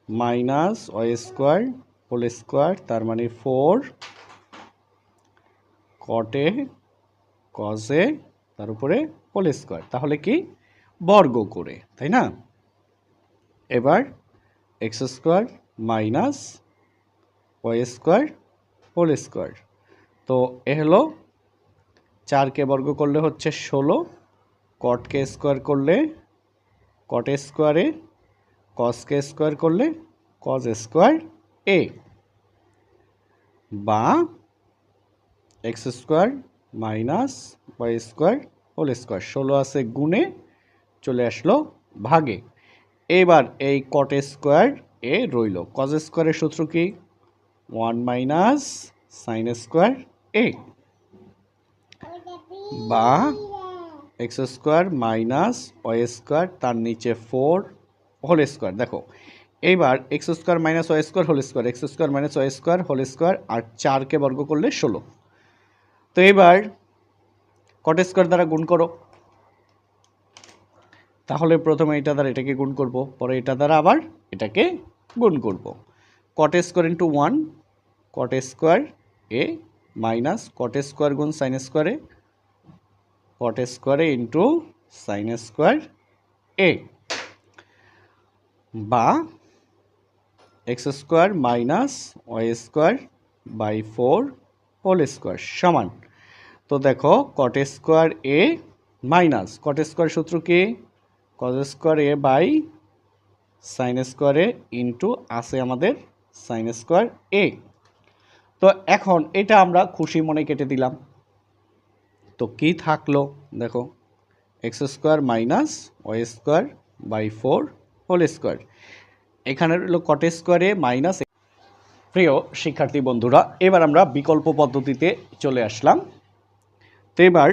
minus Y square whole square, তার মানে 4 কটে কজে তার উপরে হোল স্কোয়ার, তাহলে কি বর্গ করে, তাই না। এবার X square minus Y square whole square, তো এ হলো 4কে বর্গ করলে হচ্ছে 16, কটকে স্কোয়ার করলে কট স্কোয়ারে, কসকে স্কোয়ার করলে কজ স্কোয়ার এ, বা X square minus Y square whole square, 16 আছে গুণে চলে আসলো ভাগে। এবার এই কট স্কোয়ার এ রইল, কজ স্কোয়ারের সূত্র কি 1 মাইনাস সাইন স্কোয়ার এ, বা X square minus Y square তার নিচে 4 হোল স্কোয়ার। দেখো এইবার X square minus Y square whole square, X square minus Y square whole square, আর 4কে বর্গ করলে 16। তো এবার কট স্কোয়ার দ্বারা গুণ করো, তাহলে প্রথমে এটা দ্বারা এটাকে গুণ করব, পরে এটা দ্বারা আবার এটাকে গুণ করব। Cot square into 1 cot square A minus cot square গুণ সাইন স্কোয়ারে, কট স্কোয়ারে ইন্টু সাইন স্কোয়ার এ, বা X square minus Y square by 4 whole square সমান, তো দেখো cot square A minus cot square সূত্র কি cos square A by sine square A into আছে আমাদের সাইন স্কোয়ার এ। তো এখন এটা আমরা খুশি মনে কেটে দিলাম, তো কি থাকলো দেখো X square minus Y square by 4 whole square, এখানে হলো কট স্কোয়ারে মাইনাস। প্রিয় শিক্ষার্থী বন্ধুরা, এবার আমরা বিকল্প পদ্ধতিতে চলে আসলাম। তো এবার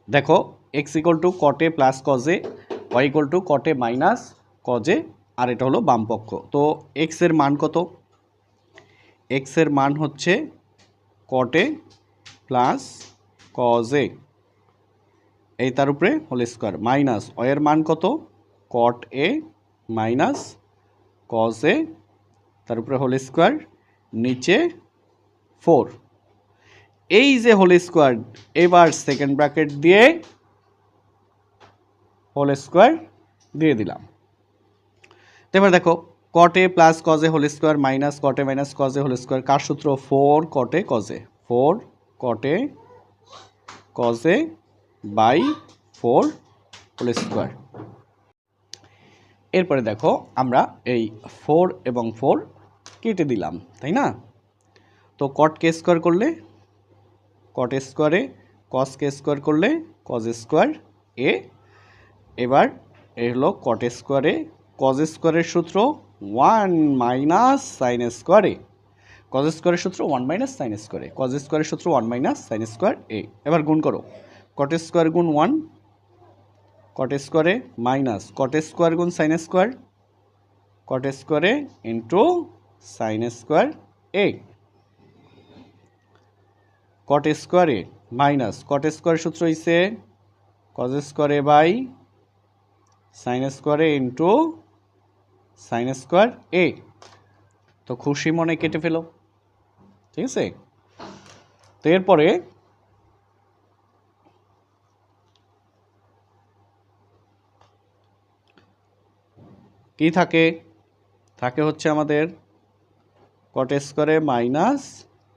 দেখো এক্স ইকুয়াল টু কটে প্লাস কজে, ওয়াই ইকুয়াল টু কটে মাইনাস কজে, আর এটা হলো বামপক্ষ। তো এক্স এর মান কত, এক্স এর মান হচ্ছে কটে প্লাস কজে এই তার উপরে হোল স্কোয়ার, মাইনাস ওয়াই এর মান কত কট এ মাইনাস কজ এ তার উপরে হোল স্কোয়ার, নিচে 4, এই যে হোল স্কোয়ার, এবার সেকেন্ড ব্র্যাকেট দিয়ে হোল স্কোয়ার দিয়ে দিলাম। এবার দেখো কটে plus কজে whole square minus কটে minus কজে whole square, কার সূত্র 4 কটে কজে, 4 কটে কজে বাই 4 হোল স্কোয়ার। এরপরে দেখো আমরা এই 4 এবং 4 কেটে দিলাম, তাই না। তো কটকে স্কোয়ার করলে কট স্কোয়ারে, কসকে স্কোয়ার করলে কজ স্কোয়ার এ, এবার এ হলো কট স্কোয়ারে, কজ স্কোয়ারের সূত্র 1 মাইনাস সাইন স্কোয়ারে, কজ স্কোয়ারের সূত্র 1 মাইনাস সাইন স্কোয়ারে, কজ স্কোয়ারের সূত্র 1 মাইনাস সাইন স্কোয়ার এ। এবার গুণ করো, কট স্কোয়ার গুণ 1 কট স্কোয়ারে মাইনাস কট স্কোয়ার গুণ সাইন স্কোয়ার, কট স্কোয়ারে ইন্টু সাইন স্কোয়ার এ, কট স্কোয়ারে মাইনাস কট স্কোয়ারের সূত্র হইছে কজ স্কোয়ারে বাই সাইন স্কোয়ারে ইন্টু সাইন স্কোয়ার এ। তো খুশি মনে কেটে ফেলো, ঠিক আছে। তো এরপরে কি থাকে, থাকে হচ্ছে আমাদের কট স্কোয়ারে মাইনাস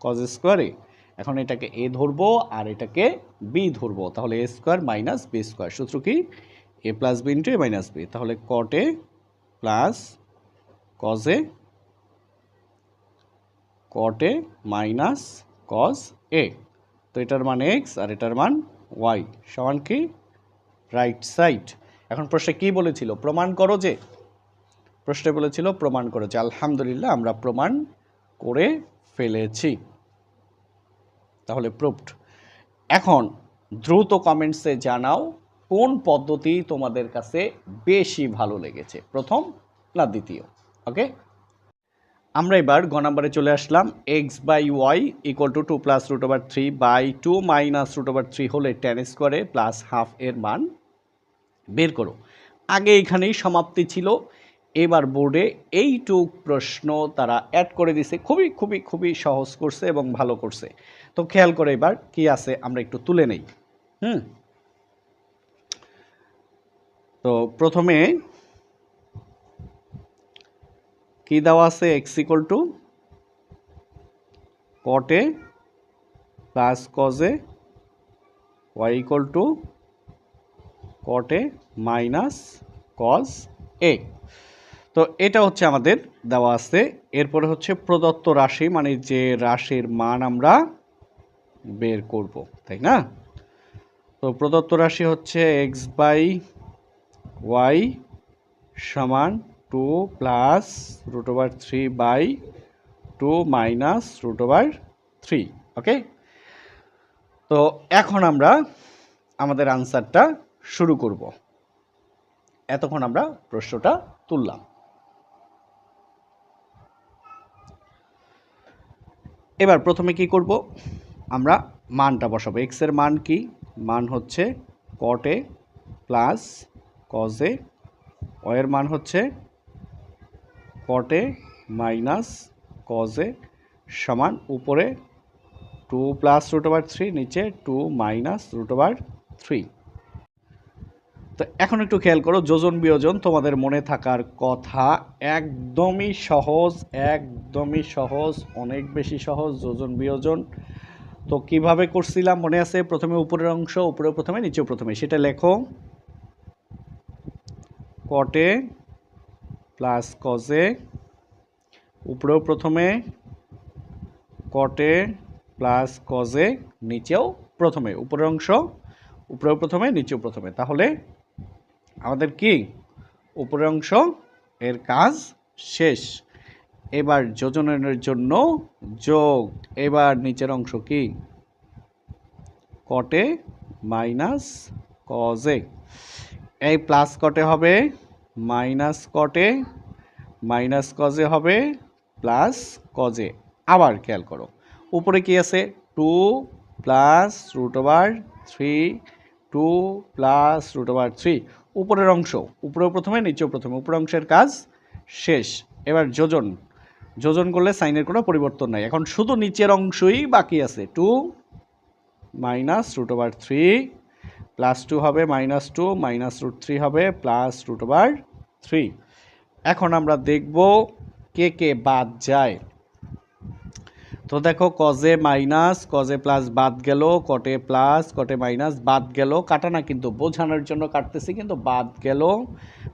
কজ স্কোয়ারে, এখন এটাকে এ ধরবো আর এটাকে বি ধরবো, তাহলে A square minus B square, সূত্র কি A plus B into A minus B, তাহলে কটে প্লাস কজে কটে মাইনাস কজ এ। তো এটার মান এক্স আর এটার মান ওয়াই সমান কি রাইট সাইড। এখন প্রশ্নে কি বলেছিল প্রমাণ করো যে, প্রশ্নে বলেছিল প্রমাণ করো যে, আলহামদুলিল্লাহ আমরা প্রমাণ করে ফেলেছি, তাহলে প্রুভড। এখন দ্রুত কমেন্টসে জানাও কোন পদ্ধতি তোমাদের কাছে বেশি ভালো লেগেছে, প্রথম না দ্বিতীয়। ওকে, আমরা এবার গ নাম্বারে চলে আসলাম। X by Y equal to 2 plus root over 3 by 2 minus root over 3 হলে টেন স্কোয়ারে প্লাস হাফ এর মান বের করো। আগে এখানেই সমাপ্তি ছিল, এবার বোর্ডে এইটুক প্রশ্ন তারা অ্যাড করে দিছে, খুবই খুবই খুবই সহজ করছে এবং ভালো করছে। তো খেয়াল করে এবার কি আছে আমরা একটু তুলে নেই। তো প্রথমে কি দেওয়া আছে, X equal to cot A plus cos A, Y equal to cot A minus cos A. তো এটা হচ্ছে আমাদের দেওয়া আছে। এরপরে হচ্ছে প্রদত্ত রাশি, মানে যে রাশির মান আমরা বের করব, তাই না? তো প্রদত্ত রাশি হচ্ছে এক্স বাই ওয়াই সমান 2 plus root over 3 by 2 minus root over 3। Okay, তো এখন আমরা আমাদের আনসারটা শুরু করব। এতক্ষণ আমরা প্রশ্নটা তুললাম। এবার প্রথমে কি করব, আমরা মানটা বসাবো। এক্স এর মান কি, মান হচ্ছে কট A plus cos A, Y এর মান হচ্ছে কট এ মাইনাস কজ এ সমান উপরে 2 প্লাস রুট ওভার 3, নিচে 2 মাইনাস রুট ওভার 3। তো এখন একটু খেয়াল করো, যোজন বিয়োজন তোমাদের মনে থাকার কথা, একদমই সহজ, একদমই সহজ, অনেক বেশি সহজ যোজন বিয়োজন। তো কিভাবে করছিলাম মনে আছে, প্রথমে উপরের অংশ উপরে প্রথমে নিচেও প্রথমে, সেটা লেখো কটে প্লাস কজে, উপরেও প্রথমে কটে প্লাস কজে, নিচেও প্রথমে, উপরের অংশ উপরেও প্রথমে নিচেও প্রথমে। তাহলে আমাদের কি উপরের অংশ এর কাজ শেষ। এবার যোজনের জন্য যোগ, এবার নিচের অংশ কি কটে মাইনাস কজে, এই প্লাস কটে হবে মাইনাস কটে, মাইনাস কজে হবে প্লাস কজে। আবার খেয়াল করো উপরে কি আছে 2 plus root over 3, 2 plus root over 3, উপরের অংশ উপরেও প্রথমে নিচেও প্রথমে, উপরের অংশের কাজ শেষ। এবার যোজন, যোজন করলে সাইনের কোনো পরিবর্তন নাই, এখন শুধু নিচের অংশই বাকি আছে। 2 মাইনাস রুট ওভার 3 প্লাস 2 হবে মাইনাস 2, মাইনাস রুট 3 হবে প্লাস রুট ওভার 3। এখন আমরা দেখব কে কে বাদ যায়। তো দেখো কজে মাইনাস কজে প্লাস বাদ গেল, কটে প্লাস কটে মাইনাস বাদ গেল, কাটা না কিন্তু বোঝানোর জন্য কাটতেছি, কিন্তু বাদ গেল।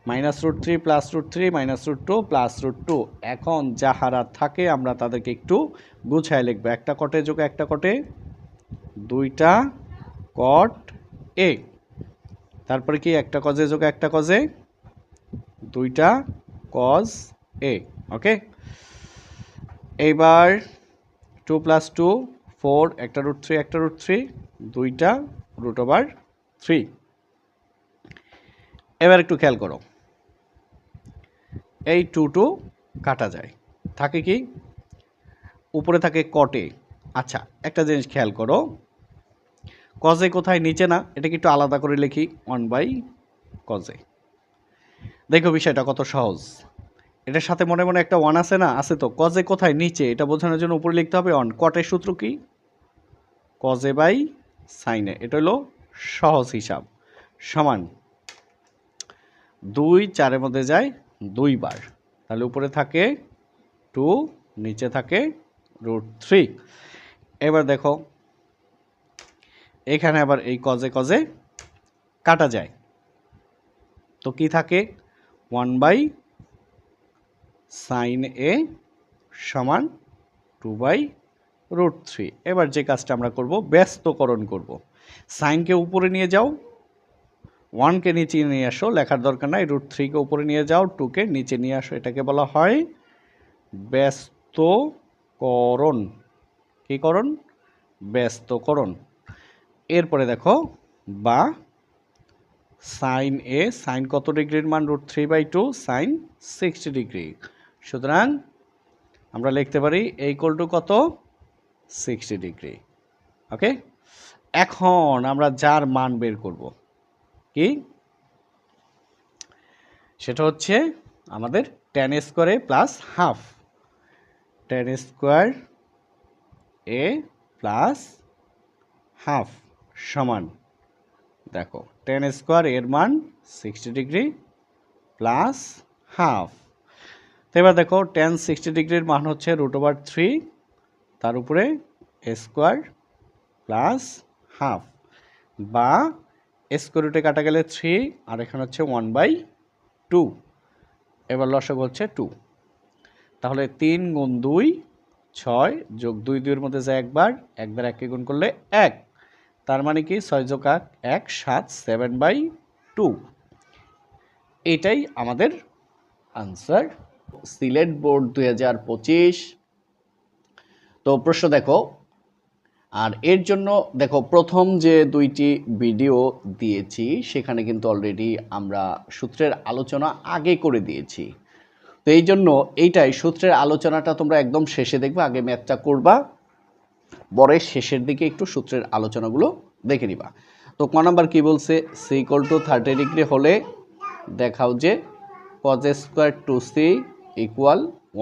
Minus root 3 plus root 3 minus root 2 plus root 2। এখন যাহারা থাকে আমরা তাদেরকে একটু গুছায় লিখবো। একটা কটে যোগ একটা কটে, দুইটা কট এ, তারপরে কি একটা কজে যোগ একটা কজে, দুইটা কজ এ। ওকে, এইবার 2 প্লাস 2 4, একটা রুট 3 একটা রুট 3, দুইটা রুট ওভার 3। এবার একটু খেয়াল করো, এই 2 কাটা যায়, থাকে কি উপরে থাকে কটে। আচ্ছা একটা জিনিস খেয়াল করো, কজে কোথায় নিচে না, এটাকে একটু আলাদা করে লিখি 1 বাই কজে। দেখো বিষয়টা কত সহজ, এটার সাথে মনে মনে একটা 1 আছে না, আছে তো, কজে কোথায় নিচে, এটা বোঝানোর জন্য উপরে লিখতে হবে 1। কটের সূত্র কি কজে বাই সাইনে, এটা হলো সহজ হিসাব, সমান 2 4-এর মধ্যে যায় 2 বার, তাহলে উপরে থাকে 2 নিচে থাকে রুট 3। এবার দেখো এখানে আবার এই কজে কজে কাটা যায়, তো কি থাকে 1 বাই সাইন এ সমান 2 বাই √3। এবার যে কাজটা আমরা করব, ব্যস্তকরণ করব। সাইনকে উপরে নিয়ে যাও, 1কে নিচে নিয়ে আসো, লেখার দরকার নাই। √3কে উপরে নিয়ে যাও, 2কে নিচে নিয়ে আসো। এটাকে বলা হয় ব্যস্তকরণ। কি করণ? ব্যস্তকরণ। এরপরে দেখো, বা সাইন এ, সাইন কত ডিগ্রির মান? √3/2, সাইন 60 ডিগ্রি। সুতরাং আমরা লিখতে পারি = কত? 60 ডিগ্রি। ওকে, এখন আমরা যার মান বের করব, কি সেটা হচ্ছে আমাদের tan square a plus half, tan square a plus half সমান, দেখো tan স্কয়ার এর মান 60 ডিগ্রি প্লাস হাফ। তো এবার দেখো tan 60 ডিগ্রির মান হচ্ছে √3, তার উপরে a স্কয়ার প্লাস হাফ, বা স্কয়ার রুটে কাটা গেলে 3, আর এখানে হচ্ছে 1/2। এবার লসাগু হচ্ছে 2। তাহলে 3 গুণ 2 6, যোগ 2 2 এর মধ্যে যায় একবার, একবার 1কে গুণ করলে 1, তার মানে কি 6 যোগ 1 7, 7/2। এটাই আমাদের আনসার। সিলেট বোর্ড 2025। তো প্রশ্ন দেখো, আর এর জন্য দেখো প্রথম যে 2টি ভিডিও দিয়েছি সেখানে কিন্তু অলরেডি আমরা সূত্রের আলোচনা আগে করে দিয়েছি। তো এই জন্য এইটাই সূত্রের আলোচনাটা তোমরা একদম শেষে দেখবে, আগে ম্যাথটা করবা, পরে শেষের দিকে একটু সূত্রের আলোচনাগুলো দেখে নিবা। তো ক নাম্বার কি বলছে? c = 30 ডিগ্রি হলে দেখাও যে cos square 2c =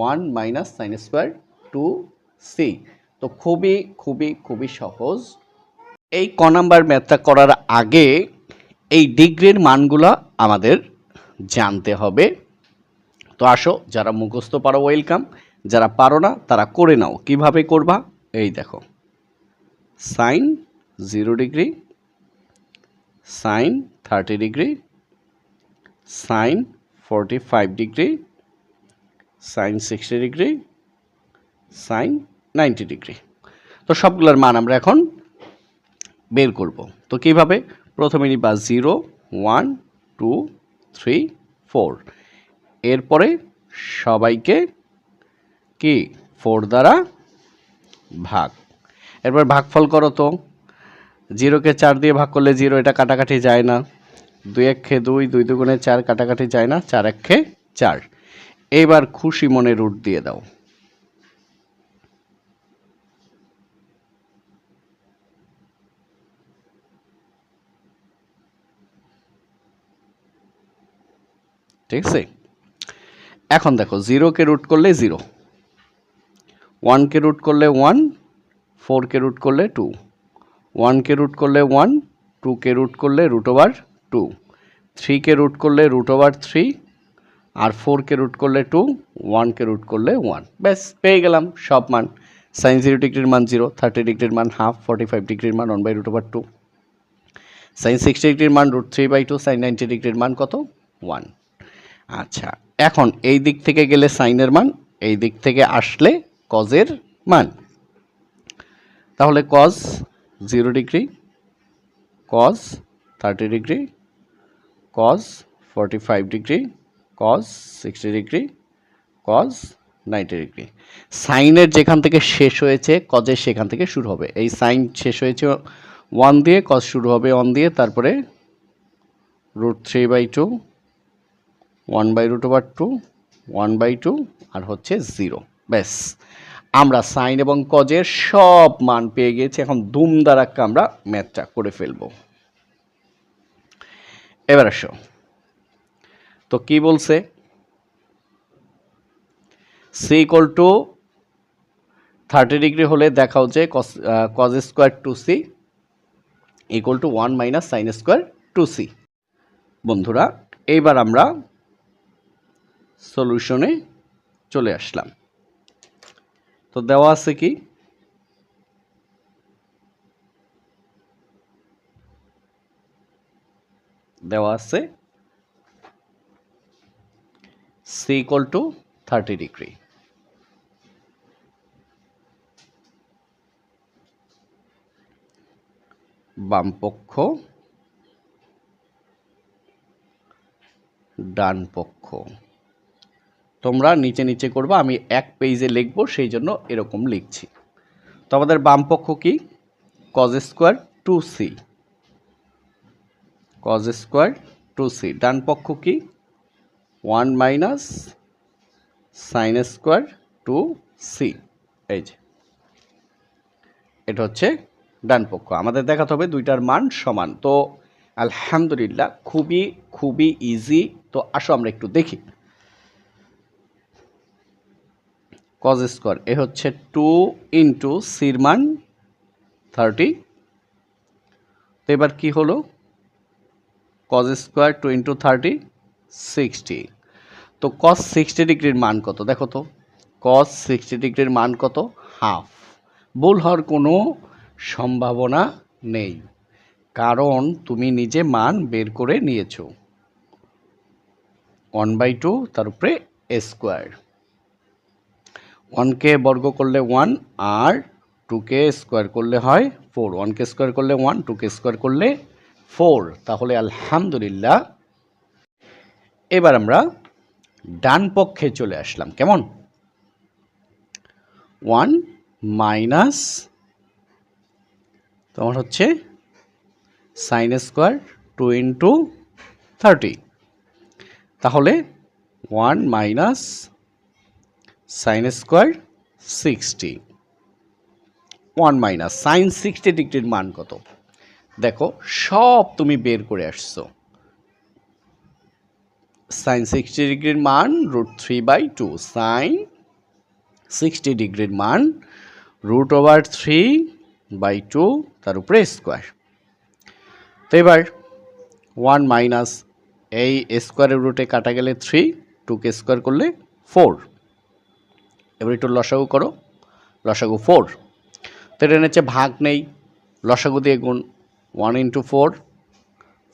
1 - sin square 2c। তো খুবই খুবই খুবই সহজ। এই ক নাম্বার ম্যাথটা করার আগে এই ডিগ্রির মানগুলো আমাদের জানতে হবে। তো আসো, যারা মুখস্থ পারো ওয়েলকাম, যারা পারো না তারা করে নাও। কিভাবে করবা? এই দেখো, sine 0 degree, sine 30 degree, sine 45 degree, sine 60 degree, sine 90 degree. তো সবগুলোর মান আমরা এখন বের করব। তো কিভাবে? প্রথমে নিবা 0 1 2 3 4, এরপরে সবাইকে কি 4 দ্বারা ভাগ। এরপর ভাগফল করো। তো 0কে 4 দিয়ে ভাগ করলে 0, এটা কাটাকাটি যায় না। 2 1 2, 2 2 4, কাটাকাটি যায় না। 4 1 4। এবার খুশি মনে রুট দিয়ে দাও। ঠিক আছে, এখন দেখো 0কে রুট করলে 0, 1কে রুট করলে 1, 4কে রুট করলে 2, 1কে রুট করলে 1, 2কে রুট করলে √2, 3কে রুট করলে √3, আর 4কে রুট করলে 2, 1কে রুট করলে 1। ব্যাস পেয়ে গেলাম সব মান। সাইন 0 ডিগ্রির মান 0, 30 ডিগ্রির মান হাফ, 45 ডিগ্রির মান 1/√2, সাইন 60 ডিগ্রির মান √3/2, সাইন 90 ডিগ্রির মান কত? 1। আচ্ছা, এখন এই দিক থেকে গেলে সাইনের মান, এই দিক থেকে আসলে কজের মান। তাহলে cos 0 degree, cos 30 degree, cos 45 degree, cos 60 degree, cos 90 degree. সাইনের যেখান থেকে শেষ হয়েছে কজের সেখান থেকে শুরু হবে। এই সাইন শেষ হয়েছে 1 দিয়ে, কজ শুরু হবে 1 দিয়ে, তারপরে √3/2, 1/√2, 1/2, আর হচ্ছে 0। ব্যাস আমরা সাইন এবং কজের সব মান পেয়ে গেছি। এখন ধুম ধারাক্কা আমরা ম্যাথটা করে ফেলব। এবার আসো, তো কি বলছে? c = 30 ডিগ্রি হলে দেখাও যে cos square 2c = 1 - sin square 2c। বন্ধুরা, এইবার আমরা সলিউশনে চলে আসলাম। তো দেওয়া আছে কি? দেওয়া আছে c = 30 ডিগ্রি। বাম পক্ষ, ডান পক্ষ। তোমরা নিচে নিচে করবা, আমি এক পেজে লিখবো সেই জন্য এরকম লিখছি। তো আমাদের বাম পক্ষ কি? cos square 2c, cos square 2c। ডান পক্ষ কি? 1 মাইনাস সাইন স্কোয়ার 2c। এই যে এটা হচ্ছে ডান পক্ষ। আমাদের দেখাতে হবে দুইটার মান সমান। তো আলহামদুলিল্লাহ খুবই খুবই ইজি। তো আসো আমরা একটু দেখি। cos স্কোয়ার এ হচ্ছে 2 ইন্টু সির মান 30। তো এবার কি হলো? cos square 2 into 30 60। তো cos 60 ডিগ্রির মান কত দেখো তো? cos 60 ডিগ্রির মান কত? হাফ। ভুল হওয়ার কোনো সম্ভাবনা নেই, কারণ তুমি নিজে মান বের করে নিয়েছো। 1/2 তার উপরে স্কোয়ার। 1কে বর্গ করলে 1 আর 2কে স্কোয়ার করলে হয় 4। 1কে স্কোয়ার করলে 1, 2কে স্কোয়ার করলে 4। তাহলে আলহামদুলিল্লাহ এবার আমরা ডান পক্ষে চলে আসলাম। কেমন? 1 মাইনাস তোমার হচ্ছে সাইন স্কোয়ার 2 ইন্টু 30। তাহলে 1 minus sine square 60। 1 minus sine 60 ডিগ্রির মান কত? দেখো সব তুমি বের করে আসছো। সাইন 60 ডিগ্রির মান √3/2। সাইন 60 ডিগ্রির মান √3/2 তার উপরে স্কোয়ার। তো এবার 1 মাইনাস এই স্কোয়ারের রুটে কাটা গেলে 3, 2কে স্কোয়ার করলে 4। এবার একটু লসাগু করো, লসাগু 4। তো এটা নিচে ভাগ নেই, লসাগু দিয়ে গুণ। 1 ইন্টু 4,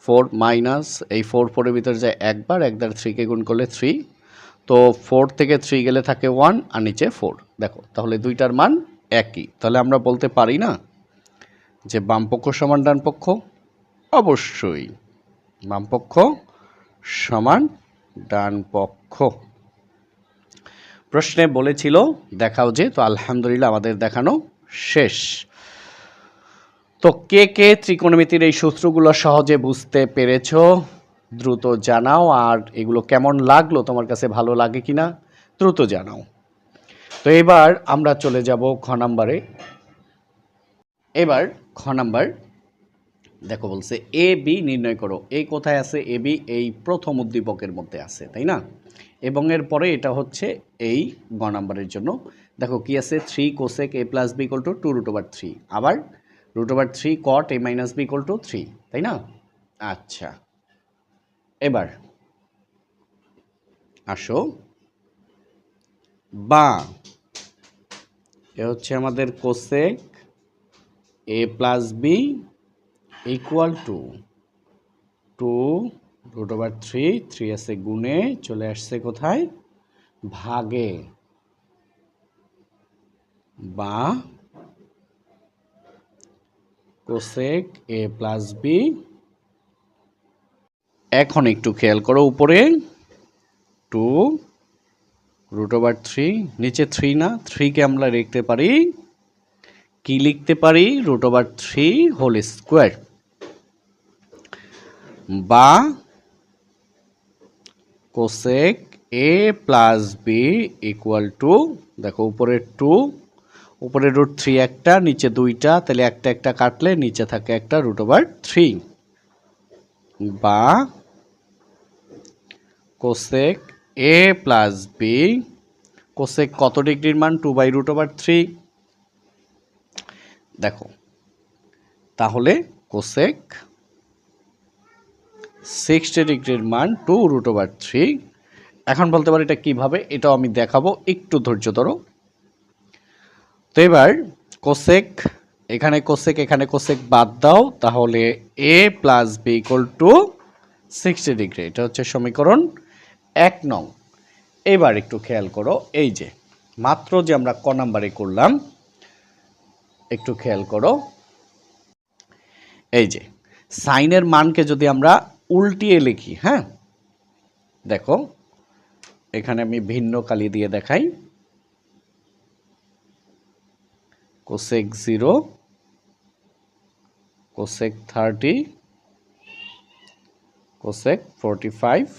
4 মাইনাস এই 4 4-এর ভিতরে যায় একবার, একবার 3কে গুণ করলে 3। তো 4 থেকে 3 গেলে থাকে 1 আর নিচে 4। দেখো তাহলে দুইটার মান একই। তাহলে আমরা বলতে পারি না যে বাম পক্ষ সমান ডান পক্ষ? অবশ্যই বাম পক্ষ সমান ডান পক্ষ। প্রশ্নে বলেছিল দেখাও যে, তো আলহামদুলিল্লাহ আমাদের দেখানো শেষ। তো কে কে ত্রিকোণমিতির এই সূত্রগুলো সহজে বুঝতে পেরেছো দ্রুত জানাও, আর এগুলো কেমন লাগলো, তোমার কাছে ভালো লাগে কিনা দ্রুত জানাও। তো এবার আমরা চলে যাব খ নাম্বারে। এবার খ নাম্বার দেখো বলছে এ বি নির্ণয় করো। এই কোথায় আছে? এ বি এই প্রথম উদ্দীপকের মধ্যে আছে, তাই না? এবং এর পরে এটা হচ্ছে এই গ নাম্বারের জন্য। দেখো কি আছে? 3 cosec a plus B equal to 2√3। আবার √3 cot a minus B equal to 3, তাই না? আচ্ছা, এবার আসো বা এ হচ্ছে আমাদের cosec a plus B equal to 2√3, 3 আছে গুণে, চলে আসছে কোথায়? ভাগে, বা কোসেক a প্লাস বি। এখন একটু খেয়াল করো, উপরে 2√3, নিচে 3 না? 3কে আমরা লিখতে পারি, কি লিখতে পারি? √3 হোল স্কোয়ার, বা cosec a plus B equal to, দেখো উপরে 2, উপরে √3 একটা, নিচে দুইটা, তাহলে একটা একটা কাটলে নিচে থাকে একটা √3, বা cosec a plus B. Cosec কত ডিগ্রির মান? 2/√3। দেখো তাহলে কোসেক 60 ডিগ্রির মান 2√3। এখন বলতে পারি এটা কিভাবে, এটাও আমি দেখাবো, একটু ধৈর্য ধরো। তো এবার কোসেক, এখানে কোসেক এখানে কোসেক বাদ দাও, তাহলে a plus B equal to 60 degree. এটা হচ্ছে সমীকরণ 1 নং। এবার একটু খেয়াল করো, এই যে মাত্র যে আমরা ক নাম্বারে করলাম, একটু খেয়াল করো, এই যে সাইনের মানকে যদি আমরা উল্টিয়ে লিখি, হ্যাঁ দেখো এখানে আমি ভিন্ন কালি দিয়ে দেখাই। Cosec 0, cosec 30, cosec 45,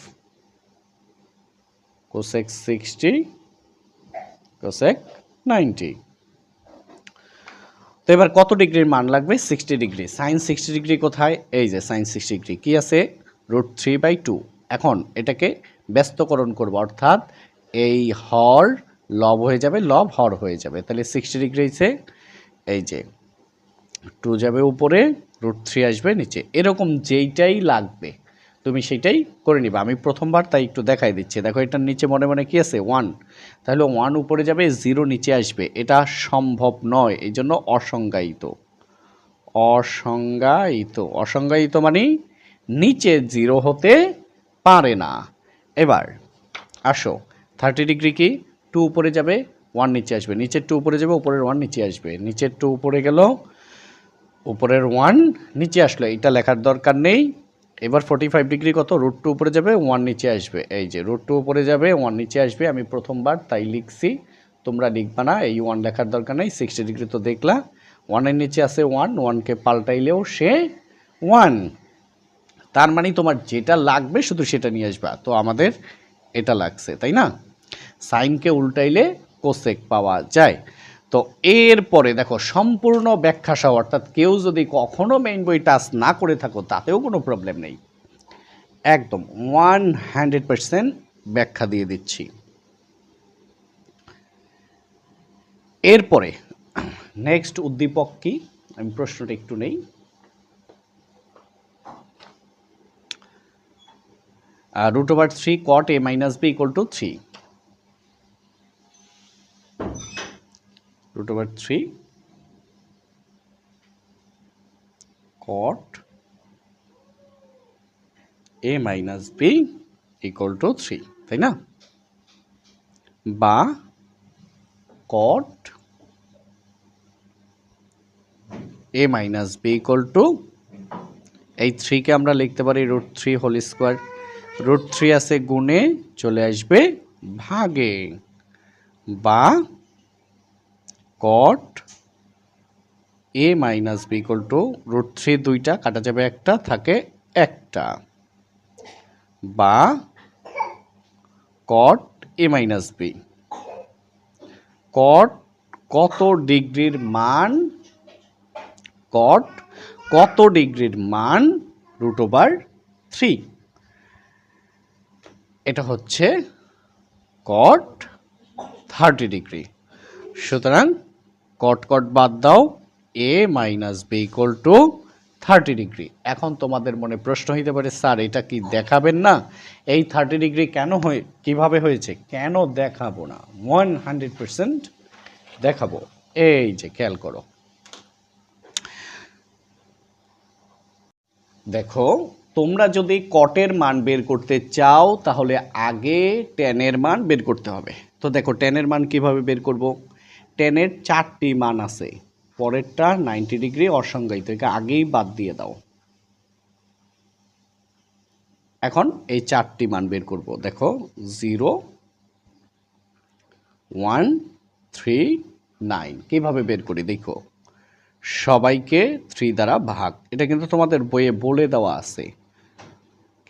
cosec 60, cosec 90। তো এবার কত ডিগ্রির মান লাগবে? 60 ডিগ্রি। সাইন 60 ডিগ্রি কোথায়? এই যে সাইন 60 ডিগ্রি কি আছে? √3/2। এখন এটাকে ব্যস্তকরণ করব, অর্থাৎ এই হর লব হয়ে যাবে, লব হর হয়ে যাবে। তাহলে 60 ডিগ্রি হচ্ছে এই যে 2 যাবে উপরে, √3 আসবে নিচে। এরকম যেইটাই লাগবে তুমি সেটাই করে নিবা। আমি প্রথমবার তাই একটু দেখাই দিচ্ছি। দেখো এটার নিচে মনে মনে কি আছে? 1। তাহলে 1 উপরে যাবে, 0 নিচে আসবে। এটা সম্ভব নয়, এই জন্য অসংজ্ঞায়িত। অসংজ্ঞায়িত, অসংজ্ঞায়িত মানে নিচে 0 হতে পারে না। এবার আসো 30 ডিগ্রি কি? 2 উপরে যাবে, 1 নিচে আসবে। নিচের 2 উপরে যাবে, উপরের 1 নিচে আসবে। নিচের 2 উপরে গেল, উপরের 1 নিচে আসলো। এটা লেখার দরকার নেই। এবার 45 ডিগ্রি কত? √2 উপরে যাবে, 1 নিচে আসবে। এই যে √2 উপরে যাবে, 1 নিচে আসবে। আমি প্রথমবার তাই লিখছি, তোমরা লিখবা না, এই 1 লেখার দরকার নেই। 60 ডিগ্রি তো দেখলা, 1 এর নিচে আছে 1, 1কে পাল্টাইলেও সে 1। তার মানে তোমার যেটা লাগবে শুধু সেটা নিয়ে আসবা। তো আমাদের এটা লাগছে, তাই না? সাইনকে উল্টাইলে কোসেক পাওয়া যায়। তো এরপরে দেখো সম্পূর্ণ ব্যাখ্যা সহ, অর্থাৎ কেউ যদি কখনো মেইন বই টাচ না করে থাকো তাতেও কোনো প্রবলেম নেই, একদম 100% ব্যাখ্যা দিয়ে দিচ্ছি। এরপরে নেক্সট উদ্দীপক কি? আমি প্রশ্নটা একটু নেই। √3 cot a minus b equal to 3. √3 cot a minus b equal to 3, তাই না? বা cot a minus b equal to, এই 3কে আমরা লিখতে পারি √3 হোল স্কোয়ার। √3 আছে গুণে, চলে আসবে ভাগে, বা cot a minus b equal to √3 দুইটা কাটা যাবে, একটা থাকে একটা, বা cot a minus b। cot কত ডিগ্রির মান? cot কত ডিগ্রির মান? √3। এটা হচ্ছে cot 30 ডিগ্রি। সুতরাং cot cot বাদ দাও, a minus b equal to 30 degree. এখন তোমাদের মনে প্রশ্ন হইতে পারে, স্যার এটা কি দেখাবেন না? এই 30 ডিগ্রি কেন কিভাবে হয়েছে? কেন দেখাবো না? 100% দেখাবো। এই যে খেয়াল করো, দেখো তোমরা যদি কটের মান বের করতে চাও তাহলে আগে টেনের মান বের করতে হবে। তো দেখো টেনের মান কিভাবে বের করব? টেনের 4টি মান আছে, পরেরটা 90 ডিগ্রি অসংজ্ঞায়িত, একে আগেই বাদ দিয়ে দাও। এখন এই 4টি মান বের করব। দেখো 0, 1, 3, 9। কিভাবে বের করি দেখো, সবাইকে 3 দ্বারা ভাগ। এটা কিন্তু তোমাদের বইয়ে বলে দেওয়া আছে,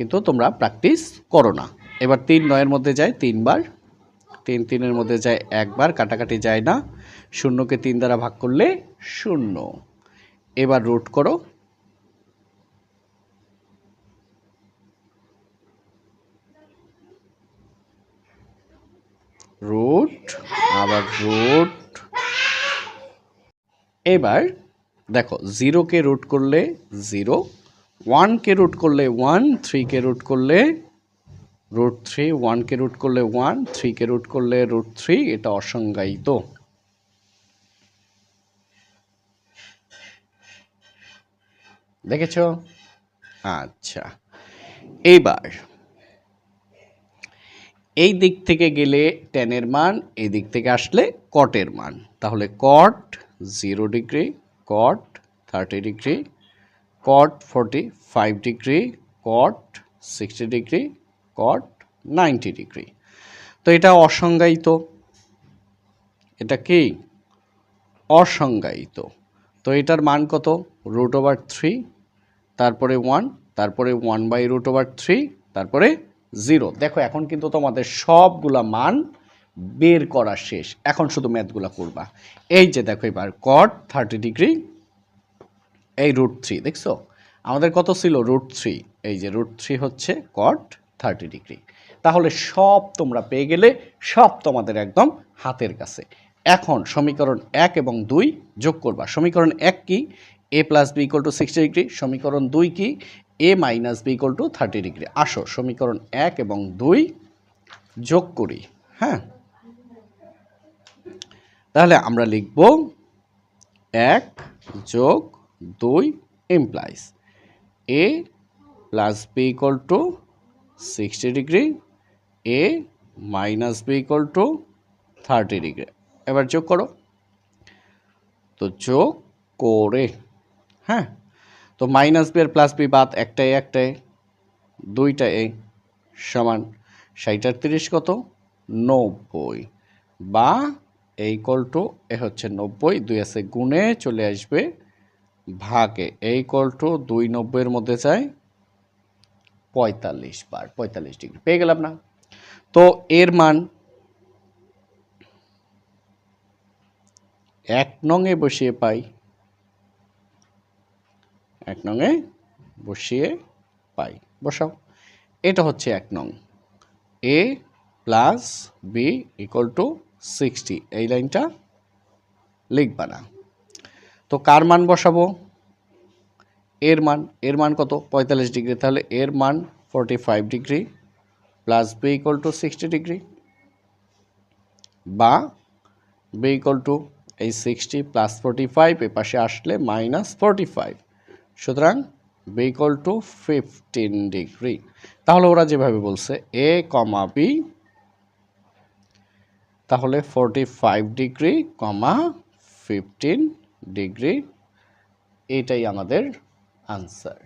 কিন্তু তোমরা প্র্যাকটিস করো না। এবার 3 9-এর মধ্যে যায় 3 বার, 3 3-এর মধ্যে যায় একবার, কাটাকাটি যায় না। 0কে 3 দ্বারা ভাগ করলে 0। এবার রুট করো, রুট, আবার রুট। এবার দেখো 0কে রুট করলে 0, 1কে রুট করলে 1, 3কে রুট করলে √3, 1কে রুট করলে 1, 3কে রুট করলে √3। এটা অসংজ্ঞায়িত। দেখেছ? আচ্ছা, এইবার এই দিক থেকে গেলে টেনের মান, এই দিক থেকে আসলে কটের মান। তাহলে কট 0 ডিগ্রি, কট 30 ডিগ্রি, কট 45 ডিগ্রি, কট 60 ডিগ্রি, কট 90 ডিগ্রি। তো এটা অসংজ্ঞায়িত, এটা কি অসংজ্ঞায়িত। তো এটার মান কত? √3, তারপরে 1, তারপরে 1/√3, তারপরে 0। দেখো এখন কিন্তু তোমাদের সবগুলা মান বের করা শেষ, এখন শুধু ম্যাথগুলা করবা। এই যে দেখো এবার কট 30 ডিগ্রি, এই √3 দেখছো আমাদের কত ছিল? √3। এই যে √3 হচ্ছে কট 30 ডিগ্রি। তাহলে সব তোমরা পেয়ে গেলে, সব তোমাদের একদম হাতের কাছে। এখন সমীকরণ 1 এবং 2 যোগ করবা। সমীকরণ 1 কি? a + b = 60 degree. সমীকরণ 2 কি? a - b = 30 degree. আসো সমীকরণ 1 এবং 2 যোগ করি। হ্যাঁ, তাহলে আমরা লিখব 1 যোগ 2 implies a + b = 60 degree, a - b = 30 degree. এবার যোগ করো। তো যোগ করে, হ্যাঁ, তো -b আর +b বাদ, একটাই একটাই, দুইটা a সমান 60 আর 30 কত? 90, বা a = এ হচ্ছে 90, 2 আছে গুণে চলে আসবে ভাগে, a = 2 90-এর মধ্যে যায় 45 বার, 45 ডিগ্রি পেয়ে গেলাম না? তো এর মান 1 নংয়ে বসিয়ে পাই, 1 নংয়ে বসিয়ে পাই, বসাও। এটা হচ্ছে 1 নং, a + b = 60, এই লাইনটা লিখবা না। তো কার মান বসাবো? এর মান কত? 45 ডিগ্রি। তাহলে এর মান 45 ডিগ্রি + b = 60 ডিগ্রি, বা b = এই 60 + 45, এ পাশে আসলে -45, সুতরাং b = 15 ডিগ্রি। তাহলে ওরা যেভাবে বলছে a, b, তাহলে 45 ডিগ্রি, 15 ডিগ্রি, এটাই আমাদের আনসার।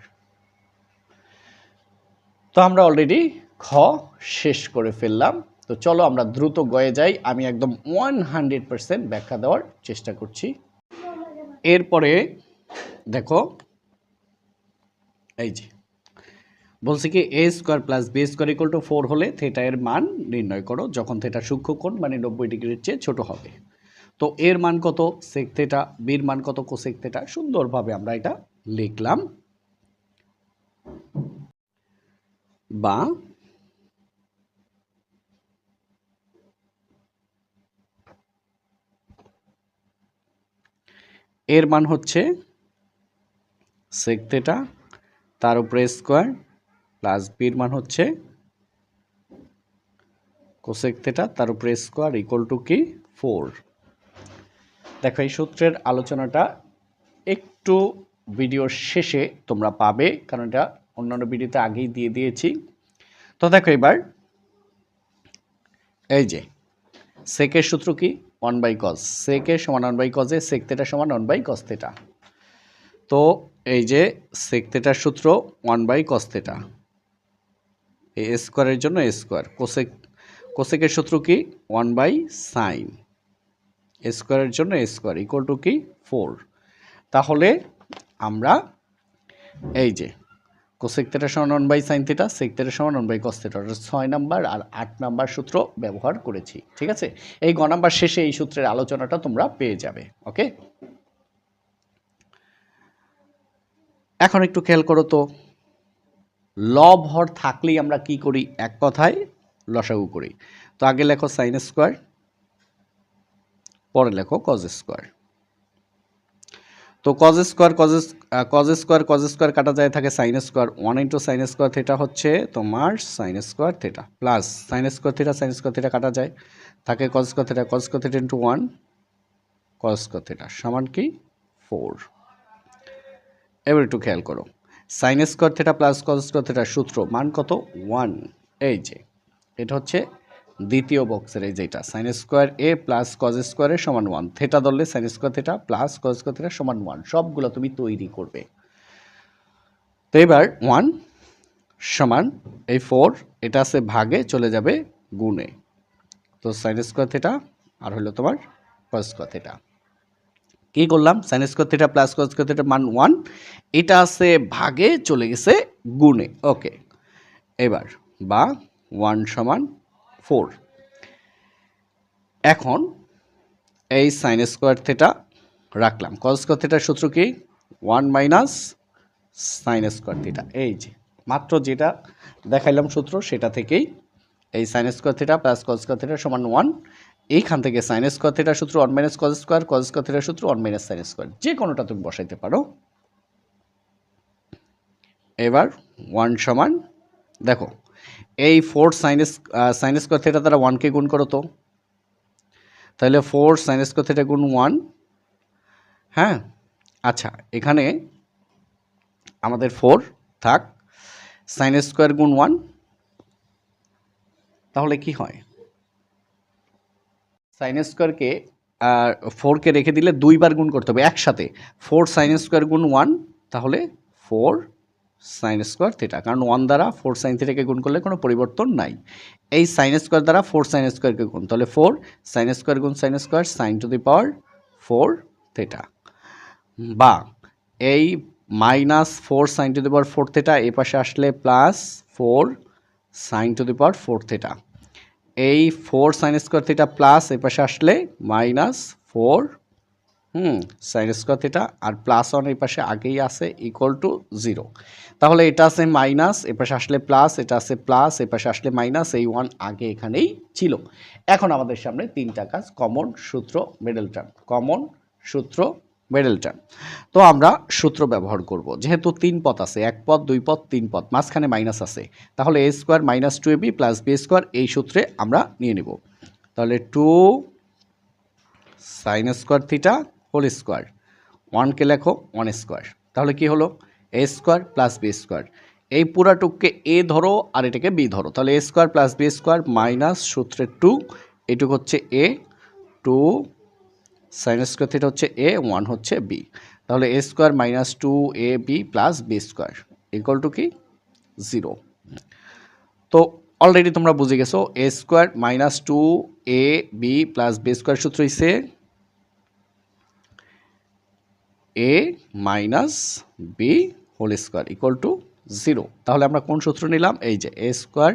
তো আমরা অলরেডি খ শেষ করে ফেললাম। তো চলো আমরা দ্রুত গয়ে যাই, আমি একদম 100% ব্যাখ্যা দেওয়ার চেষ্টা করছি। এরপরে দেখো, এই যে বলছে কি a² + b² = 4 হলে থিটা এর মান নির্ণয় করো যখন থিটা সূক্ষ্মকোণ মানে 90 ডিগ্রির চেয়ে ছোট হবে। তো এর মান কত? Sec theta. বির মান কত? Cosec theta. সুন্দরভাবে আমরা এটা লিখলাম, বা এর মান হচ্ছে সেক থিটা তার উপরে স্কোয়ার, প্লাস বির মান হচ্ছে কোসেক থিটা তার উপরে স্কোয়ার, = কি? 4। দেখো এই সূত্রের আলোচনাটা একটু ভিডিওর শেষে তোমরা পাবে, কারণ এটা অন্যান্য ভিডিওতে আগেই দিয়ে দিয়েছি। তো দেখো এবার এই যে সেকের সূত্র কি? 1/cos। সেকে সমান 1/cos এ, সেক থিটা সমান 1/cos থিটা। তো এই যে সেক থিটার সূত্র 1/cos থিটা, এই স্কোয়ারের জন্য স্কোয়ার। কোসেকের সূত্র কি? 1/sin, স্কোয়ারের জন্য স্কোয়ার, = কি? 4। তাহলে আমরা এই যে কোসেক থিটা সমান 1/sin থিটা, সেক থিটা সমান 1/cos থিটা, 6 নাম্বার আর 8 নাম্বার সূত্র ব্যবহার করেছি। ঠিক আছে, এই গ নাম্বার শেষে এই সূত্রের আলোচনাটা তোমরা পেয়ে যাবে। ওকে, এখন একটু খেয়াল করো তো, লব হর থাকলেই আমরা কি করি? এক কথায় লসাগু করি। তো আগে লেখো সাইন স্কোয়ার, পরে লেখো কজ স্কোয়ার। তো কজ স্কোয়ার কাটা যায়, থাকে sine square. 1 × sign square theta হচ্ছে তোমার sign square theta, plus sign square theta কাটা যায়, থাকে cos square theta × 1 cos square theta সমান কি? 4। এবার একটু খেয়াল করো, sign square theta plus cos square থিটার সূত্র মান কত? 1। এই যে এটা হচ্ছে দ্বিতীয় বক্সের এই যেটা সাইন স্কোয়ার এ প্লাস কজ স্কোয়ারের সমান 1, থিটা ধরলে sign square theta plus cos square theta সমান 1, সবগুলো তুমি তৈরি করবে। তো এবার 1 সমান এই 4 এটা আছে ভাগে চলে যাবে গুণে, তো সাইন স্কোয়ার থিটা আর হলো তোমার কস স্কোয়ার থিটা। কি করলাম, sign square theta plus cos square theta মান 1, এটা আছে ভাগে চলে গেছে গুণে। ওকে, এবার বা 1 সমান 4। এখন এই সাইন স্কোয়ার থিটা রাখলাম, কস স্কোয়ার থিটার সূত্র কি 1 মাইনাস সাইন স্কোয়ার থিটা, এই যে মাত্র যেটা দেখাইলাম সূত্র সেটা থেকেই এই sign square theta plus cos square theta সমান 1, এইখান থেকে সাইন স্কোয়ার থিটার সূত্র 1 minus cos square, cos square থিটার সূত্র 1 মাইনাস সাইন স্কোয়ার, যে কোনোটা তুমি বসাইতে পারো। এবার 1 সমান দেখো এই 4 সাইন স্কোয়ার থিটা দ্বারা 1কে গুণ করো, তো তাহলে 4 সাইন স্কোয়ার থিটা গুণ 1। হ্যাঁ, আচ্ছা এখানে আমাদের 4 থাক, সাইন স্কোয়ার গুণ 1, তাহলে কি হয়, সাইন স্কোয়ারকে 4কে রেখে দিলে 2বার গুণ করতে হবে একসাথে, 4 সাইন স্কোয়ার গুণ 1, তাহলে 4 সাইন স্কোয়ার থিটা, কারণ 1 দ্বারা 4 সাইন থিটাকে গুণ করলে কোনো পরিবর্তন নাই। এই সাইন স্কোয়ার দ্বারা 4 সাইন স্কোয়ারকে গুণ, তাহলে 4 সাইন স্কোয়ার গুণ sine square sine to the power 4 theta, বা এই minus 4 sine to the power 4 theta এ পাশে আসলে plus 4 sine to the power 4 theta, এই 4 সাইন স্কোয়ার থিটা প্লাস এ পাশে আসলে মাইনাস 4 সাইন স্কোয়ার থিটা, আর প্লাস 1 এই পাশে আগেই আছে ইকুয়াল টু 0, তাহলে এটা আছে মাইনাস এ পাশে আসলে প্লাস, এটা আছে প্লাস এ পাশে আসলে মাইনাস, এই 1 আগে এখানেই ছিল। এখন আমাদের সামনে তিনটা কাজ, কমন সূত্র মিডল টার্ম, কমন সূত্র মিডল টার্ম। তো আমরা সূত্র ব্যবহার করব, যেহেতু 3 পদ আছে, 1 পদ 2 পদ 3 পদ, মাঝখানে মাইনাস আছে, তাহলে a square minus 2ab plus b square এই সূত্রে আমরা নিয়ে নেব। তাহলে 2 sine square theta whole square, 1কে লেখো 1 স্কোয়ার, তাহলে কি হলো a square plus b square, এই পুরাটুককে a ধরো আর এটাকে b ধরো, তাহলে a square plus b square minus সূত্রে 2, এটুকু হচ্ছে a, 2 সাইন স্কোয়ার থিটা হচ্ছে a, 1 হচ্ছে b, তাহলে a square minus 2ab plus b square equal to কি 0। তো অলরেডি তোমরা বুঝে গেছো a square minus 2ab plus b square সূত্র হচ্ছে a minus b whole square equal to 0। তাহলে আমরা কোন সূত্র নিলাম, এই যে a square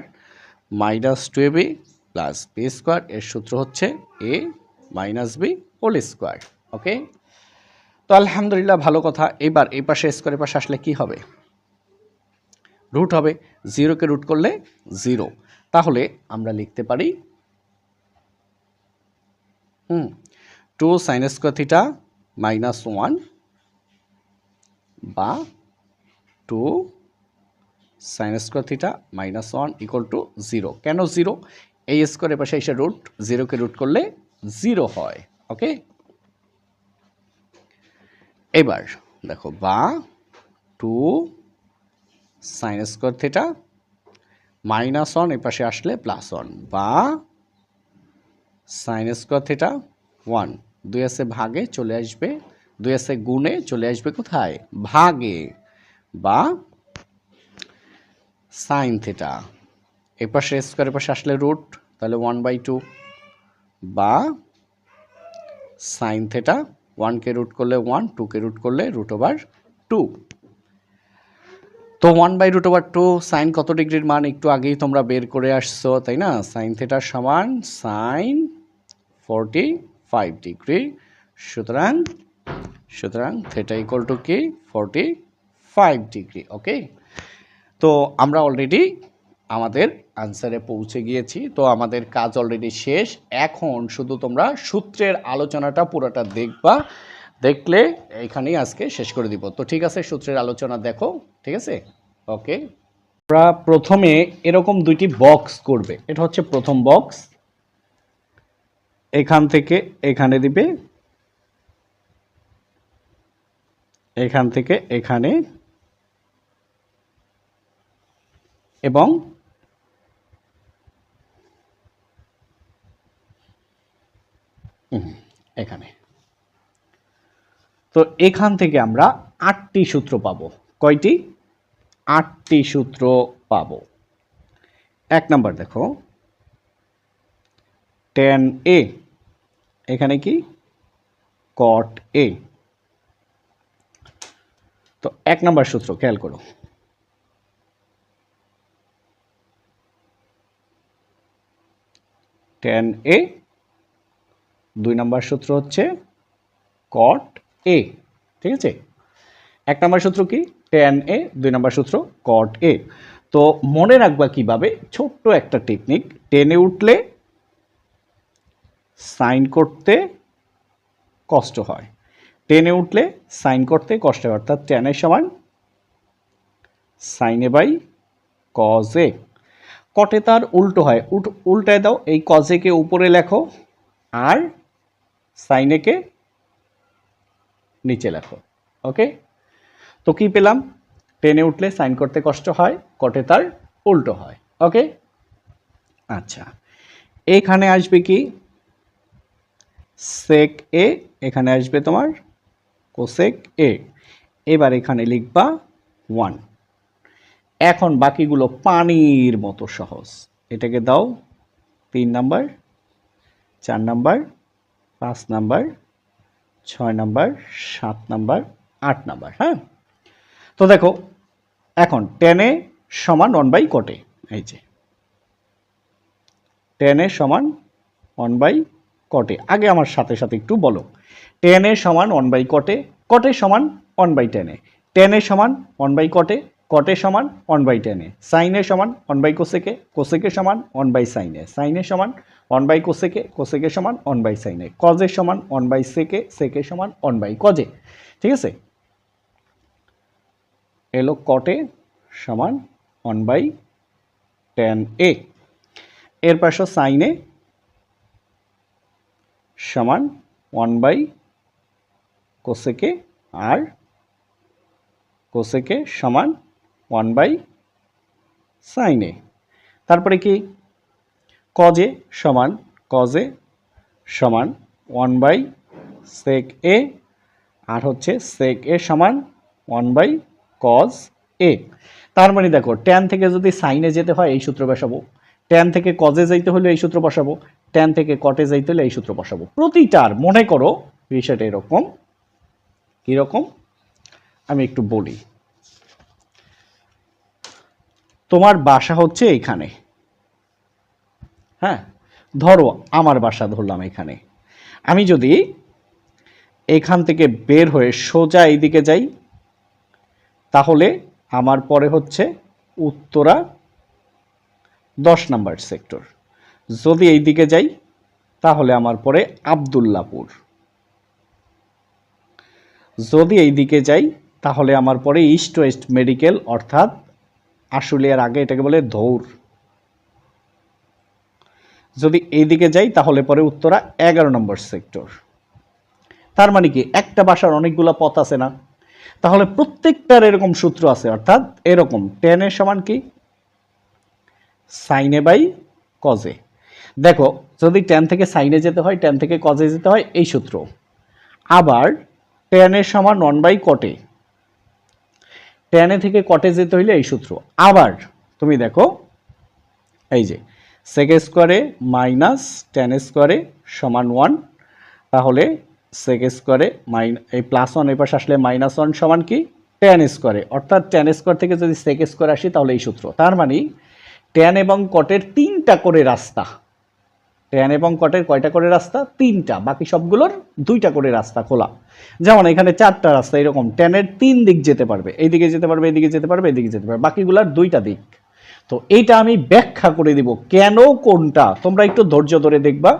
minus 2ab plus b square, এর সূত্র হচ্ছে a minus b whole square. Okay, তো আলহামদুলিল্লাহ ভালো কথা। এবার এই পাশে স্কোয়ারের পাশে আসলে কি হবে, রুট হবে, 0কে রুট করলে 0, তাহলে আমরা লিখতে পারি 2 সাইন স্কোয়ার থিটা মাইনাস 1 বা 2 sine square theta minus 1 equal to 0। কেন 0, এই স্কোয়ারের পাশে এসে রুট, 0কে রুট করলে 0 হয়। ওকে, এবার দেখো বা 2 সাইন স্কোয়ার থিটা মাইনাস 1 এই পাশে আসলে প্লাস 1 বা সাইন স্কোয়ার থিটা 1, 2 আছে ভাগে চলে আসবে, 2 আছে গুণে চলে আসবে কোথায়, ভাগে, বা সাইন থিটা, এই পাশে স্কোয়ারের পাশে আসলে রুট, তাহলে 1/2 বা সাইন থিটা, 1কে রুট করলে 1, 2কে রুট করলে √2। তো 1/√2 সাইন কত ডিগ্রির মান একটু আগেই তোমরা বের করে আসছো, তাই না, সাইন থিটার সমান সাইন 45 ডিগ্রি, সুতরাং থিটা ইকুয়াল টু কি 45 ডিগ্রি। ওকে, তো আমরা অলরেডি আমাদের আনসারে পৌঁছে গিয়েছি, তো আমাদের কাজ অলরেডি শেষ। এখন শুধু তোমরা সূত্রের আলোচনাটা পুরোটা দেখবা, দেখলে এখানেই আজকে শেষ করে দিব। তো ঠিক আছে, সূত্রের আলোচনা দেখো, ঠিক আছে। ওকে, আমরা প্রথমে এরকম দুইটি বক্স করবে, এটা হচ্ছে প্রথম বক্স, এখান থেকে এখানে দিবে, এখান থেকে এখানে, এবং এখানে। তো এখান থেকে আমরা 8টি সূত্র পাবো, কয়টি, 8টি সূত্র পাবো। 1 নাম্বার দেখো tan a, এখানে কি cot a। তো 1 নাম্বার সূত্র খেয়াল করো, tan a, 2 নাম্বার সূত্র হচ্ছে cot a, ঠিক আছে। 1 নাম্বার সূত্র কি tan a, 2 নাম্বার সূত্র cot a। তো মনে রাখবা কিভাবে, ছোট্ট একটা টেকনিক, টেনে উঠলে সাইন করতে কষ্ট হয়, টেনে উঠলে সাইন করতে কষ্ট হয়, অর্থাৎ tan এর সমান sine A by cos A. কটে তার উল্টো হয়, উল্টায় দাও, এই কজে কে উপরে লেখো আর সাইনে কে নিচে লেখো। ওকে, তো কি পেলাম, টেনে উঠলে সাইন করতে কষ্ট হয়, কটে তার উল্টো হয়। ওকে, আচ্ছা এখানে আসবে কি সেক এ, এখানে আসবে তোমার কোসেক এ। এবার এখানে লিখবা 1। এখন বাকিগুলো পানির মতো সহজ, এটাকে দাও 3 number, 4 number, 5 number, 6 number, 7 number, 8 number. হ্যাঁ, তো দেখো এখন tan এ সমান 1 বাই কটে, এই যে tan এ সমান 1 বাই কটে। আগে আমার সাথে সাথে একটু বলো, tan এ সমান 1 বাই কটে, কটে সমান 1 বাই tan এ, tan এ সমান 1 বাই কটে, কটে সমান 1 বাই tan এ, সাইন এ সমান 1 বাই কোসেকে, কোসেকে সমান 1 বাই সাইন এ, সাইন এ সমান 1 বাই কোসেকে, কোসেকে সমান 1 বাই সাইন এ, কজে সমান 1 বাই সেকে, সেকে সমান 1 বাই কজে। ঠিক আছে, এলো কটে সমান 1 বাই tan এ। এর পাশে সাইন এ সমান 1 বাই কোসেকে, আর কোসেকে সমান 1 বাই সাইন এ। তারপরে কি কজে সমান, কজে সমান 1 বাই সেক এ, আর হচ্ছে সেক এ সমান 1 বাই কজ এ। তার মানে দেখো ট্যান থেকে যদি সাইনে যেতে হয় এই সূত্র বসাবো, ট্যান থেকে কজে যাইতে হলে এই সূত্র বসাবো, ট্যান থেকে কটে যাইতে হলে এই সূত্র বসাবো। প্রতিটার মনে করো বিষয়টা এরকম, কিরকম আমি একটু বলি। তোমার বাসা হচ্ছে এখানে, হ্যাঁ ধরো আমার বাসা ধরলাম এখানে, আমি যদি এখান থেকে বের হয়ে সোজা এইদিকে যাই তাহলে আমার পরে হচ্ছে উত্তরা 10 নাম্বার সেক্টর। যদি এই দিকে যাই তাহলে আমার পরে আব্দুল্লাপুর। যদি এই দিকে যাই তাহলে আমার পরে ইস্ট ওয়েস্ট মেডিকেল, অর্থাৎ আশুলিয়ার আগে এটাকে বলে ধৌর। যদি এই দিকে যাই তাহলে পরে উত্তরা 11 নম্বর সেক্টর। তার মানে কি একটা বাসার অনেকগুলো পথ আছে না, তাহলে প্রত্যেকটার এরকম সূত্র আছে, অর্থাৎ এরকম tan এর সমান কি সাইনে বাই কজে। দেখো যদি tan থেকে সাইনে যেতে হয়, tan থেকে কজে যেতে হয় এই সূত্র। আবার tan এর সমান 1 বাই কটে, tan এ থেকে কটে যেতে হইলে এই সূত্র। আবার তুমি দেখো এই যে sec স্কয়ারে মাইনাস tan স্কয়ারে সমান 1, তাহলে sec স্কয়ারে এই প্লাস 1 এই পাশে আসলে মাইনাস 1 সমান কি tan স্কয়ারে, অর্থাৎ tan স্কয়ার থেকে যদি sec স্কয়ার আসি তাহলে এই সূত্র। তার মানে tan এবং কটের 3টা করে রাস্তা, tan এবং কটের কয়টা করে রাস্তা 3টা, বাকি সবগুলোর 2টা করে রাস্তা খোলা। যেমন এখানে 4টা রাস্তা, এরকম tan এর 3 দিক যেতে পারবে, এইদিকে যেতে পারবে, এদিকে যেতে পারবে, এদিকে যেতে পারবে, বাকিগুলোর 2টা দিক। তো এইটা আমি ব্যাখ্যা করে দিব কেন কোনটা, তোমরা একটু ধৈর্য ধরে দেখবা।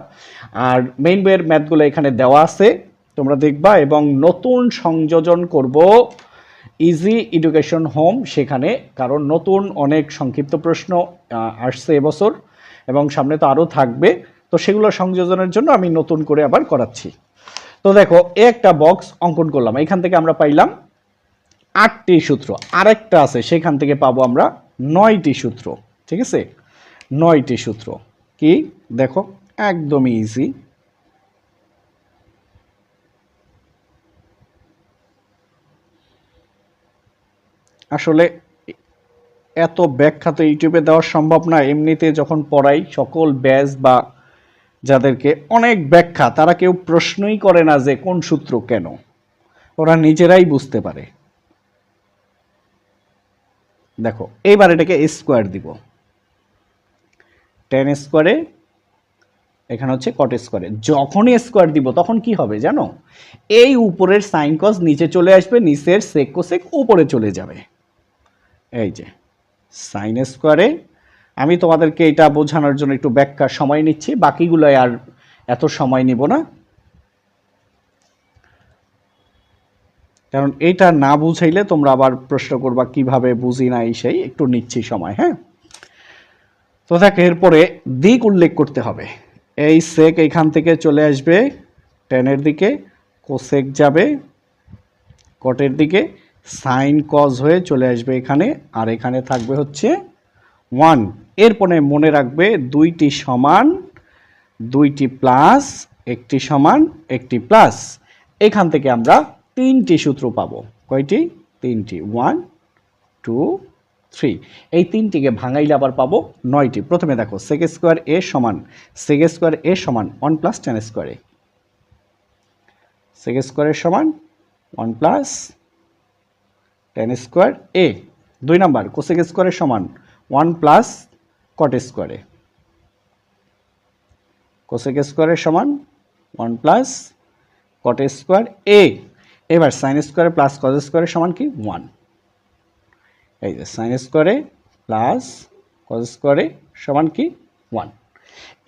আর মেইন বইয়ের ম্যাথগুলো এখানে দেওয়া আছে, তোমরা দেখবা। এবং নতুন সংযোজন করব ইজি এডুকেশন হোম সেখানে, কারণ নতুন অনেক সংক্ষিপ্ত প্রশ্ন আসছে এবছর এবং সামনে তো আরও থাকবে, তো সেগুলো সংযোজনের জন্য আমি নতুন করে আবার করাচ্ছি। তো দেখো একটা বক্স অঙ্কন করলাম, এখান থেকে আমরা পাইলাম 8টি সূত্র, আরেকটা আছে সেখান থেকে পাবো আমরা 9টি সূত্র। ঠিক আছে, 9টি সূত্র কি দেখো একদমই ইজি। আসলে এত ব্যাখ্যা তো ইউটিউবে দেওয়া সম্ভব না। এমনিতে যখন পড়াই সকল ব্যাচ বা যাদেরকে অনেক ব্যাখ্যা, তারা কেউ প্রশ্নই করে না যে কোন সূত্র কেন, ওরা নিজেরাই বুঝতে পারে। দেখো এইবার এটাকে স্কোয়ার দিব, টেন স্কোয়ারে এখানে হচ্ছে কট স্কোয়ারে। যখনই স্কোয়ার দিব তখন কি হবে জানো, এই উপরের সাইন কস নিচে চলে আসবে, নিচের সেক কোসেক উপরে চলে যাবে। এই যে সাইন স্কোয়ারে, আমি তোমাদেরকে এটা বোঝানোর জন্য একটু ব্যাখ্যা সময় নিচ্ছি, বাকিগুলো আর এত সময় নিব না, কারণ এইটা না বুঝাইলে তোমরা আবার প্রশ্ন করবা কিভাবে বুঝি না, এই সেই একটু নিচ্ছি সময়। হ্যাঁ, তো দেখ এরপরে দিক উল্লেখ করতে হবে। এই সেক এইখান থেকে চলে আসবে টেনের দিকে, কোসেক যাবে কটের দিকে, সাইন কজ হয়ে চলে আসবে এখানে, আর এখানে থাকবে হচ্ছে 1। এরপরে মনে রাখবে দুইটি সমান, দুইটি প্লাস, একটি সমান, একটি প্লাস। এখান থেকে আমরা তিনটি সূত্র পাবো। কয়টি? তিনটি। 1 2 3। এই তিনটিকে ভাঙাইলে আবার পাবো 9টি। প্রথমে দেখো সেক স্কোয়ার এ সমান, সেক স্কোয়ার এ সমান 1 প্লাস টেন স্কোয়ারে, সেক স্কোয়ারের সমান 1 প্লাস টেন স্কোয়ার এ। 2 নাম্বার কোসেক স্কোয়ারের সমান 1 প্লাস কট স্কোয়ারে, কোসেক স্কোয়ারের সমান 1 প্লাস কট স্কোয়ার এ। এবার সাইন স্কোয়ারে প্লাস কজ স্কোয়ারের সমান কি? 1। এই যে সাইন স্কোয়ারে প্লাস কজ স্কোয়ারে সমান কি? 1।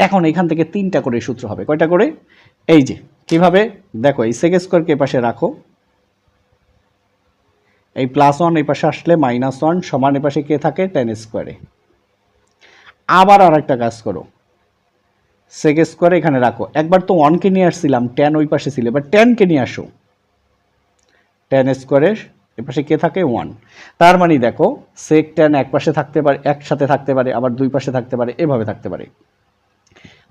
এখন এখান থেকে 3টা করে সূত্র হবে। কয়টা করে? এই যে কিভাবে দেখো, এই সেক স্কোয়ারকে পাশে রাখো, এই +1 এই পাশে আসলে -1 সমান এ পাশে কে থাকে? টেন স্কোয়ারে। আবার আর একটা কাজ করো, সেক স্কোয়ারে এখানে রাখো, একবার তো 1কে নিয়ে আসছিলাম, টেন ওই পাশে ছিল, এবার 10কে নিয়ে আসো, টেন স্কোয়ারের এ পাশে কে থাকে? 1। তার মানে দেখো সেক টেন এক পাশে থাকতে পারে, একসাথে থাকতে পারে, আবার দুই পাশে থাকতে পারে, এভাবে থাকতে পারে।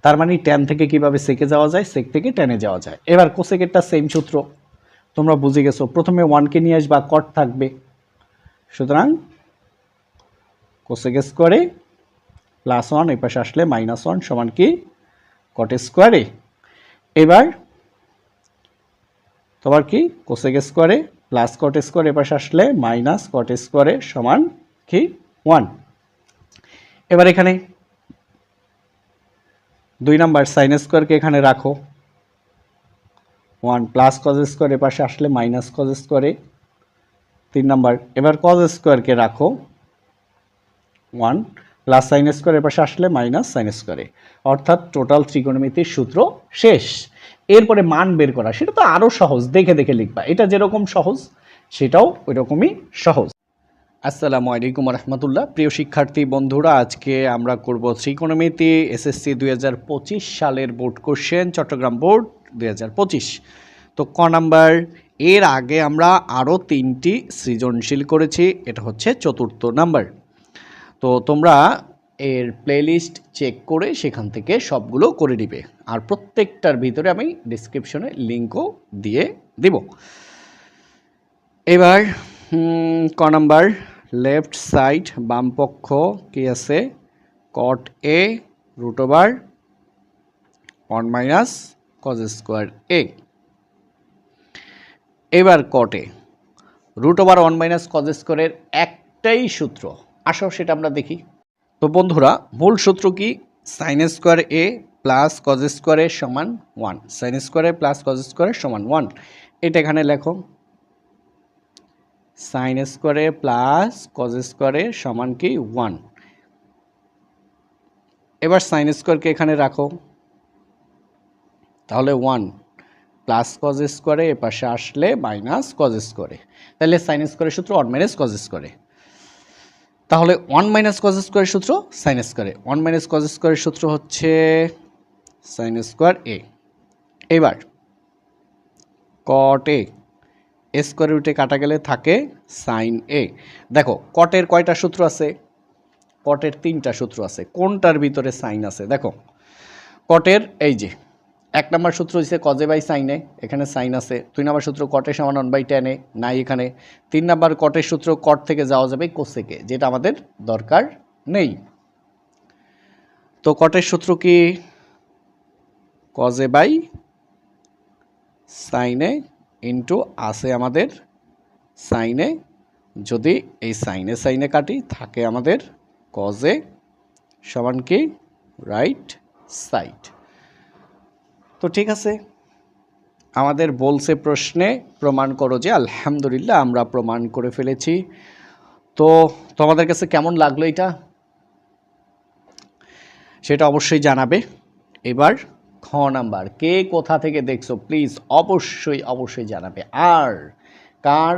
তার মানে টেন থেকে কিভাবে সেকে যাওয়া যায়, সেক থেকে টেনে যাওয়া যায়। এবার কোসেকেরটা সেম সূত্র, তোমরা বুঝে গেছো। প্রথমে 1কে নিয়ে আসবা, কট থাকবে, সুতরাং কোসেক স্কোয়ারে +1 এই পাশে আসলে -1 সমান কি? কট স্কোয়ারে। এবার তোমার কি? কোসেক স্কোয়ারে প্লাস কট স্কোয়ার এ পাশে আসলে মাইনাস কট স্কোয়ারে সমান কি? 1। এবার এখানে 2 নাম্বার সাইন স্কোয়ারকে এখানে রাখো, 1 প্লাস কজ স্কোয়ার এ পাশে আসলে মাইনাস কজ স্কোয়ারে। 3 নাম্বার এবার কজ স্কোয়ারকে রাখো, 1 প্লাস সাইন স্কোয়ার এ পাশে আসলে মাইনাস সাইন স্কোয়ারে। অর্থাৎ টোটাল ত্রিকোণমিতির সূত্র শেষ। এরপরে মান বের করা, সেটা তো আরও সহজ, দেখে দেখে লিখবা। এটা যেরকম সহজ সেটাও ওই রকমই সহজ। আসসালামু আলাইকুম রহমতুল্লাহ। প্রিয় শিক্ষার্থী বন্ধুরা, আজকে আমরা করব ত্রিকোণমিতি এসএসসি 2025 সালের বোর্ড কোশ্চেন, চট্টগ্রাম বোর্ড 2025। তো ক নাম্বার, এর আগে আমরা আরও 3টি সৃজনশীল করেছি, এটা হচ্ছে 4র্থ নাম্বার। তো তোমরা এর প্লেলিস্ট চেক করে সেখান থেকে সবগুলো করে নিবে, আর প্রত্যেকটার ভিতরে আমি ডিসক্রিপশনে লিঙ্কও দিয়ে দিব। এবার ক নাম্বার, লেফট সাইড বাম পক্ষ কি আছে? কট এ √1 মাইনাস কজ স্কোয়ার এ। এবার কটে √1 মাইনাস কজ স্কোয়ারের একটাই সূত্র, আসো সেটা আমরা দেখি। তো বন্ধুরা, মূল সূত্র কি? সাইন স্কোয়ার এ প্লাস কজ স্কোয়ারের সমান 1, সাইন স্কোয়ারে প্লাস কজ স্কোয়ারের সমান 1। এটা এখানে লেখো, সাইন স্কোয়ারে প্লাস কজ স্কোয়ারের সমান কি? 1। এবার সাইন স্কোয়ারকে এখানে রাখো, তাহলে 1 প্লাস কজ স্কোয়ারে এ পাশে আসলে মাইনাস কজ স্কোয়ারে, তাহলে সাইন স্কোয়ারের সূত্র 1 মাইনাস কজ স্কোয়ারে। তাহলে 1 মাইনাস কজ স্কোয়ারের সূত্র সাইন স্কোয়ারে, 1 মাইনাস কজ স্কোয়ারের সূত্র হচ্ছে সাইন স্কোয়ার এ। এবার কট এ স্কোয়ার রুটে কাটা গেলে থাকে সাইন এ। দেখো কটের কয়টা সূত্র আছে? কটের 3টা সূত্র আছে। কোনটার ভিতরে সাইন আছে? দেখো কটের এই যে 1 নম্বর সূত্র হচ্ছে কজে বাই সাইনে, এখানে সাইন আছে। 2 নম্বর সূত্র কটে সমান 1/tan এ, নাই এখানে। 3 নম্বর কটের সূত্র কট থেকে যাওয়া যাবে কোসেকে, যেটা আমাদের দরকার নেই। তো কটের সূত্র কি? কজে বাই সাইনে ইন্টু আছে আমাদের সাইনে, যদি এই সাইনে সাইনে কাটি থাকে আমাদের কজে সমান কি রাইট সাইড। তো ঠিক আছে, আমাদের বলছে প্রশ্নে প্রমাণ করো যে, আলহামদুলিল্লাহ আমরা প্রমাণ করে ফেলেছি। তো তোমাদের কাছে কেমন লাগলো এটা, সেটা অবশ্যই জানাবে। এবার খ নাম্বার, কে কোথা থেকে দেখছো প্লিজ অবশ্যই অবশ্যই জানাবে। আর কার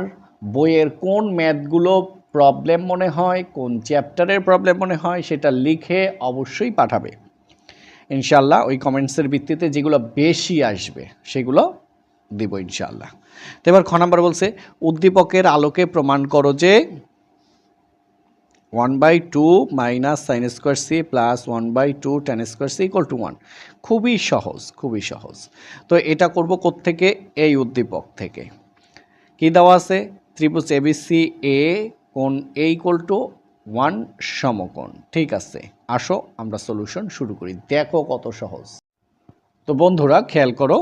বইয়ের কোন ম্যাথগুলো প্রবলেম মনে হয়, কোন চ্যাপ্টারের প্রবলেম মনে হয়, সেটা লিখে অবশ্যই পাঠাবে ইনশাল্লাহ। ওই কমেন্টসের ভিত্তিতে যেগুলো বেশি আসবে সেগুলো দিব ইনশাল্লাহ। তো এবার খ নাম্বার বলছে, উদ্দীপকের আলোকে প্রমাণ করো যে 1/2 minus sine square C plus 1/2 tan square C equal to 1। খুবই সহজ, খুবই সহজ। তো এটা করব কোত্থেকে? এই উদ্দীপক থেকে। কি দেওয়া আছে? ত্রিভুজ এবিসি এ কোণ এ ইকুয়াল টু 1 সমকোণ। ঠিক আছে, আসো আমরা সলিউশন শুরু করি। দেখো কত সহজ। তো বন্ধুরা খেয়াল করো,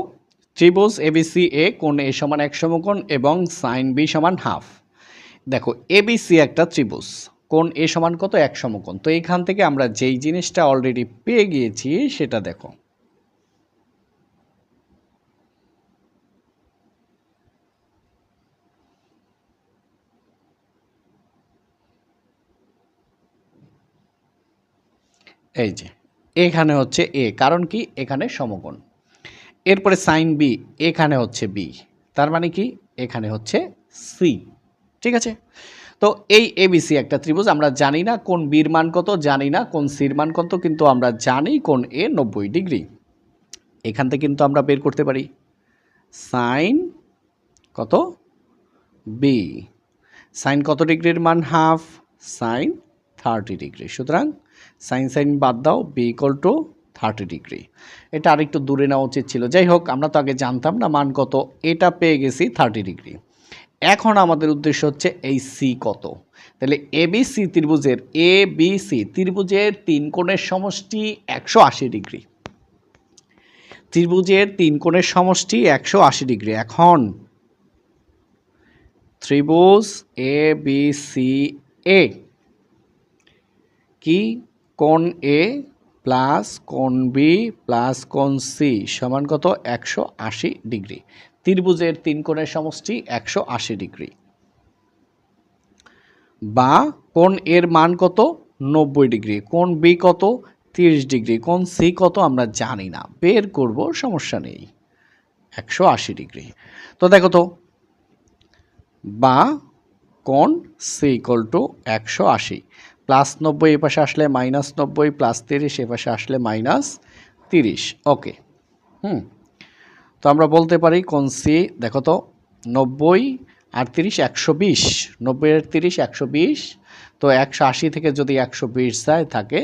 ত্রিভুজ এবিসি এ কোণ এ সমান 1 সমকোণ এবং সাইন বি সমান হাফ। দেখো এবিসি একটা ত্রিভুজ, কোণ এ সমান কত? 1 সমকোণ। তো এখান থেকে আমরা যেই জিনিসটা অলরেডি পেয়ে গিয়েছি সেটা দেখো। এই যে এখানে হচ্ছে এ, কারণ কি এখানে সমকোণ। এরপরে সাইন বি, এখানে হচ্ছে বি, তার মানে কি এখানে হচ্ছে সি। ঠিক আছে, তো এই এবিসি একটা ত্রিভুজ। আমরা জানি না কোন বির মান কত, জানি না কোন সির মান কত, কিন্তু আমরা জানি কোন এ 90 ডিগ্রি। এখান থেকে কিন্তু আমরা বের করতে পারি সাইন কত বি। সাইন কত ডিগ্রির মান? হাফ। Sine 30 degree. সুতরাং সাইন সাইন বাদ দাও, বি ইকুয়াল টু 30 ডিগ্রি। এটা আরেকটু দূরে নেওয়া উচিত ছিল। যাই হোক, আমরা তো আগে জানতাম না মান কত, এটা পেয়ে গেছি 30 ডিগ্রি। এখন আমাদের উদ্দেশ্য হচ্ছে এই সি কত। তাহলে এবিসি ত্রিভুজের, এবিসি ত্রিভুজের 3 কোণের সমষ্টি 180 ডিগ্রি। ত্রিভুজের 3 কোণের সমষ্টি 180 ডিগ্রি। এখন ত্রিভুজ এ বি সি এ কি? কোণ এ প্লাস কোণ বি প্লাস কোণ সি সমান কত? 180 ডিগ্রি। ত্রিভুজের 3 কোণের সমষ্টি 180 ডিগ্রি। বা কোণ এর মান কত? 90 ডিগ্রি। কোণ বি কত? 30 ডিগ্রি। কোণ সি কত আমরা জানি না, বের করব, সমস্যা নেই। 180 ডিগ্রি। তো দেখো তো, বা কোণ সি ইকুয়াল টু 180, প্লাস 90 এ পাশে আসলে মাইনাস 90, প্লাস 30 এ পাশে আসলে মাইনাস 30। ওকে, তো আমরা বলতে পারি কোণ সি, দেখো তো 90 আর 30 120, 90 আর 30 120। তো 180 থেকে যদি 120 যায় থাকে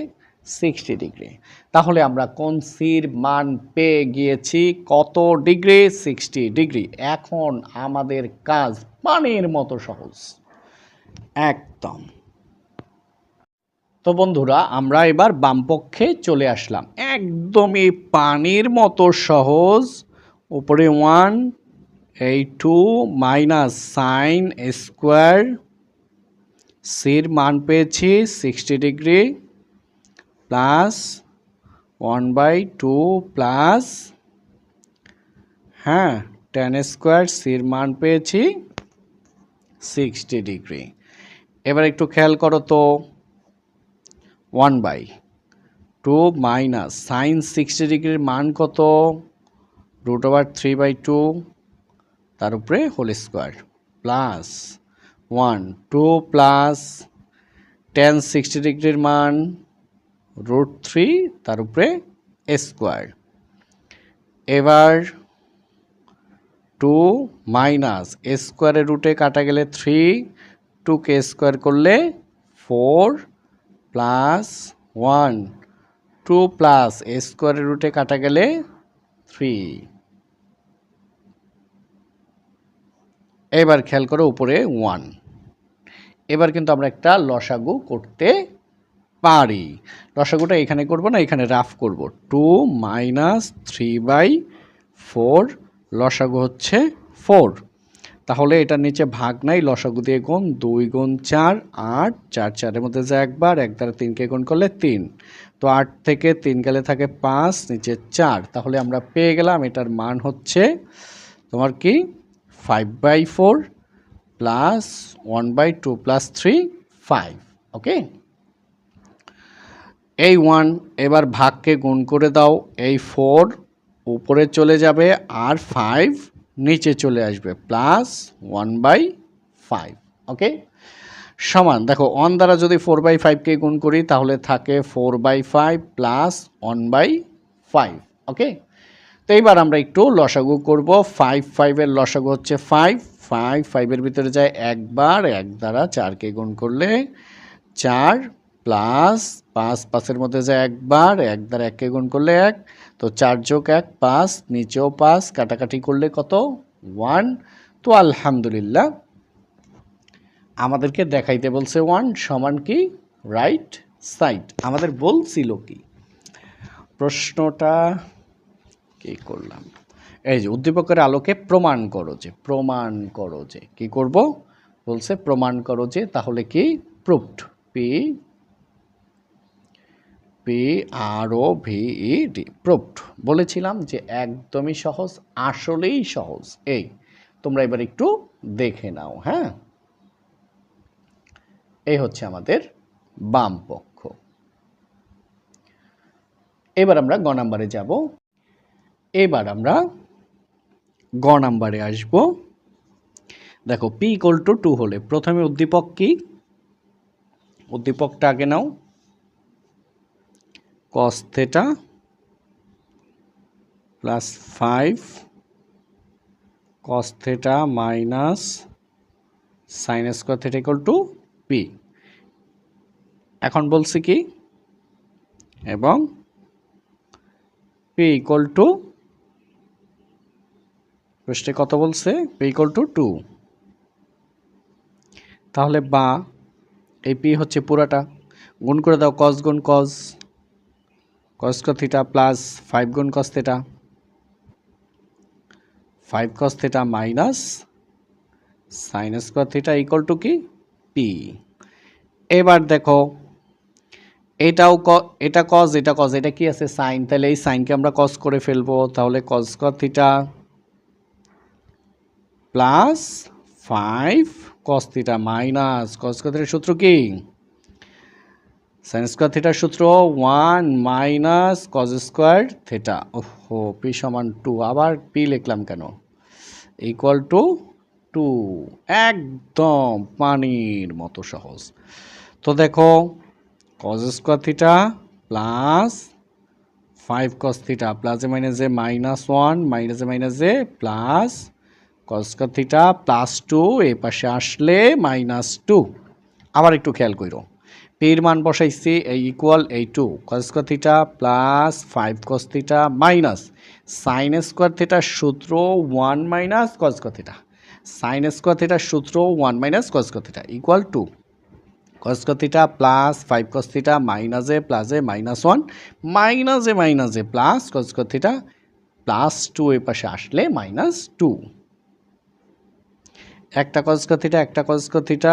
60 ডিগ্রি। তাহলে আমরা কোণ সির মান পেয়ে গিয়েছি কত ডিগ্রি? 60 ডিগ্রি। এখন আমাদের কাজ পানির মতো সহজ, একদম। তো বন্ধুরা আমরা এবার বামপক্ষে চলে আসলাম, একদমই পানির মতো সহজ। উপরে 1, এই 2 মাইনাস সাইন স্কোয়ার, সির মান পেয়েছি 60 degree, plus 1/2 plus tan square, সির মান পেয়েছি 60 ডিগ্রি। এবার একটু খেয়াল করো তো, 1/2 মাইনাস সাইন 60 ডিগ্রির মান কত? √3/2, তার উপরে whole square, plus 2 plus tan 60 ডিগ্রির মান √3, তার উপরে স্কোয়ার। এবার 2 মাইনাস স্কোয়ারের রুটে কাটা গেলে 3, 2কে স্কোয়ার করলে 4 প্লাস 1, 2 প্লাস স্কোয়ারের রুটে কাটা গেলে 3। এবার খেয়াল করো উপরে 1। এবার কিন্তু আমরা একটা লসাগু করতে পারি। লসাগুটা এখানে করব না, এখানে রাফ করব। 2 মাইনাস 3/4 লসাগু হচ্ছে 4। তাহলে এটার নিচে ভাগ নাই, লসাগু দিয়ে গুণ, 2 গুণ 4 8, 4 4 এর মধ্যে যায় একবার, 1 দ্বারা 3কে গুণ করলে 3। তো 8 থেকে 3 গেলে থাকে 5, নিচে 4। তাহলে আমরা পেয়ে গেলাম এটার মান হচ্ছে তোমার কি 5/4 প্লাস 1/2 প্লাস 3 5। ওকে, এই 1 এবার ভাগকে গুণ করে দাও, এই 4 উপরে চলে যাবে আর 5 নিচে চলে আসবে, প্লাস 1/5। ওকে, সমান দেখো 1 দ্বারা যদি 4/5কে গুণ করি তাহলে থাকে 4/5 প্লাস 1/5। ওকে, তো এইবার আমরা একটু লসাগু করব। 5 5 এর লসাগু হচ্ছে 5, 5 5 এর ভিতরে যায় একবার, 1 দ্বারা 4কে গুণ করলে 4 প্লাস 5 5 এর মধ্যে যায় একবার, 1 দ্বারা 1কে গুণ করলে 1। তো 4 যোগ 1 5, নিচেও 5, কাটাকাটি করলে কত 1। তো আলহামদুলিল্লাহ আমাদেরকে দেখাইতে বলছে 1 সমান কি রাইট সাইড। আমাদের বলছিল কি প্রশ্নটা কি করলাম, এই যে উদ্দীপকের আলোকে প্রমাণ করো যে কি করব বলছে, প্রমাণ করো যে, তাহলে কি প্রুভড, PROVED প্রুভড। বলেছিলাম যে একদমই সহজ, আসলেই সহজ। এই তোমরা এবার একটু দেখে নাও। হ্যাঁ, এই হচ্ছে আমাদের বাম পক্ষ। এবার আমরা গ নাম্বারে যাব। এবার আমরা গ নাম্বারে আসব। দেখো P = 2 হলে প্রথমে উদ্দীপক কি, উদ্দীপকটা আগে নাও, cos θ plus 5 cos θ minus sin square θ = P। এখন বলছি কি, এবং P = পৃষ্ঠে কত বলছে, P = 2। তাহলে বা এই P হচ্ছে পুরাটা, গুণ করে দাও, cos গুণ cos স্কয়ার থিটা প্লাস 5 গুণ cos θ, 5 cos θ minus sin square θ = কি P। এবার দেখো এটাও এটা cos এটা cos, এটা কি আছে sin, তাহলে এই সাইনকে আমরা cos করে ফেলবো। তাহলে cos square θ plus 5 cos θ minus cos square θ সূত্র কি, sin স্কয়ার থিটার সূত্র 1 মাইনাস cos স্কয়ার θ। ওহো, P সমান 2, আবার P লিখলাম কেন, ইকুয়াল টু 2। একদম পানির মতো সহজ। তো দেখো cos square θ plus 5 cos θ plus A minus A minus 1 minus A minus A plus cos square θ plus 2, এই পাশে আসলে মাইনাস 2। আবার একটু খেয়াল করো, পির মান বসাইছি, এই ইকুয়াল এই 2 cos square θ plus 5 cos θ minus sin square θ সূত্র 1 minus cos square θ, sin square θ সূত্র 1 minus cos square θ equal to cos square θ plus 5 cos θ minus A plus A minus 1 minus A plus cos square θ plus 2, এর পাশে আসলে minus 2। একটা cos square θ, একটা cos square θ,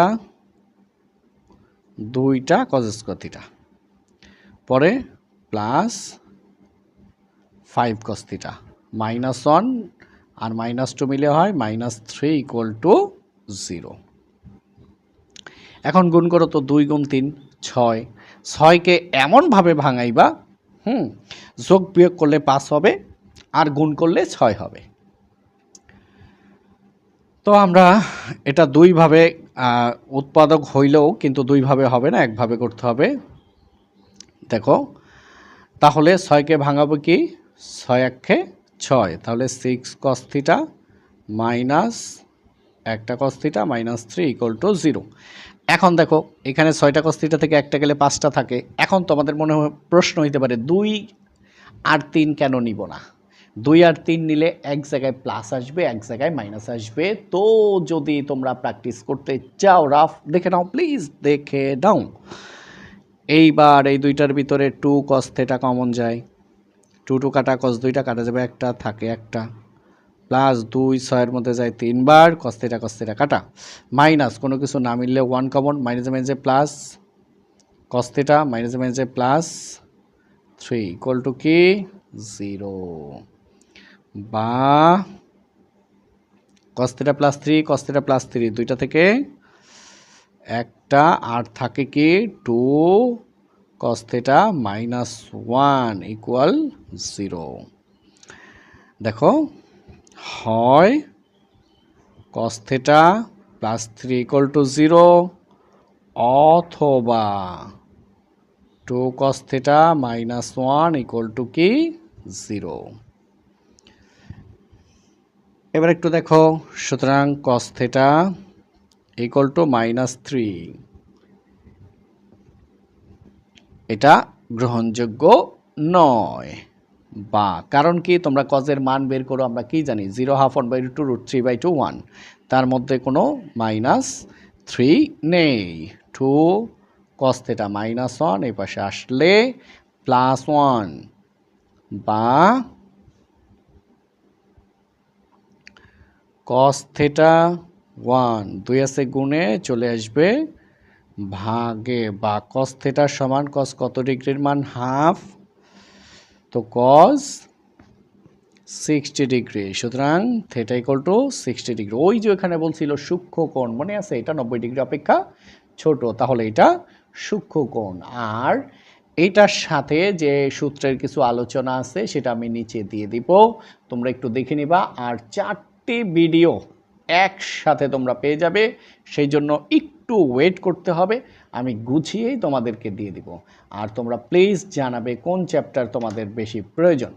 দুইটা cos square θ, পরে plus 5 cos θ minus 1 আর minus 2 মিলে হয় minus 3 equal to 0। এখন গুণ করো তো, 2 গুণ 3 6, 6কে এমনভাবে ভাঙাইবা যোগ বিয়োগ করলে 5 হবে আর গুণ করলে 6 হবে। তো আমরা এটা দুইভাবে উৎপাদক হইলেও কিন্তু দুইভাবে হবে না, একভাবে করতে হবে। দেখো তাহলে 6কে ভাঙাবো কি, 6 1 6, তাহলে 6 cos θ মাইনাস একটা cos θ মাইনাস 3 ইকুয়াল টু 0। এখন দেখো এখানে 6টা cos θ থেকে একটা গেলে 5টা থাকে। এখন তোমাদের মনে প্রশ্ন হইতে পারে 2 আর 3 কেন নিব না, 2 আর 3 নিলে এক জায়গায় প্লাস আসবে, এক জায়গায় মাইনাস আসবে। তো যদি তোমরা প্র্যাকটিস করতে চাও রাফ দেখে নাও, প্লিজ দেখে নাও। এইবার এই দুইটার ভিতরে 2 cos θ কমন যায়, 2 কাটা cos 2টা কাটা যাবে, একটা থাকে একটা, প্লাস 2 6-এর মধ্যে যায় 3 বার, cos θ কাটা, মাইনাস কোনো কিছু না মিললে 1 কমন, মাইনাসে মাইনাসে প্লাস, cos θ মাইনাসে মাইনাসে প্লাস 3 ইকুয়াল টু কি 0, বা cos θ প্লাস 3 cos θ প্লাস 3 দুইটা থেকে একটা, আর থাকে কি 2 cos θ মাইনাস 1 ইকুয়াল 0। দেখো হয় cos θ প্লাস 3 ইকুয়াল টু 0, অথবা 2 cos θ মাইনাস 1 ইকুয়াল টু কি 0। এবার একটু দেখো, সুতরাং cos θ ইকুয়াল টু মাইনাস 3, এটা গ্রহণযোগ্য নয়। বা কারণ কি, তোমরা কজের মান বের করো, আমরা কি জানি 0 হাফ 1/2 √3/2 1, তার মধ্যে কোনো মাইনাস 3 নেই। 2 cos θ মাইনাস 1 এই পাশে আসলে প্লাস 1, বা cos θ 1 2 আছে গুণে চলে আসবে ভাগে, বা cos θ সমান cos কত ডিগ্রির মান হাফ, তো cos 60 ডিগ্রি, সুতরাং θ ইকুয়াল টু 60 ডিগ্রি। ওই যে ওখানে বলছিল সূক্ষ্ম কোণ, মনে আছে এটা 90 ডিগ্রি অপেক্ষা ছোট, তাহলে এটা সূক্ষ্ম কোণ। আর এটার সাথে যে সূত্রের কিছু আলোচনা আছে সেটা আমি নিচে দিয়ে দিব, তোমরা একটু দেখে নিবা। আর 4টি ভিডিও একসাথে তোমরা পেয়ে যাবে, সেই জন্য একটু ওয়েট করতে হবে, আমি গুছিয়েই তোমাদেরকে দিয়ে দিব। আর তোমরা প্লিজ জানাবে কোন চ্যাপ্টার তোমাদের বেশি প্রয়োজন।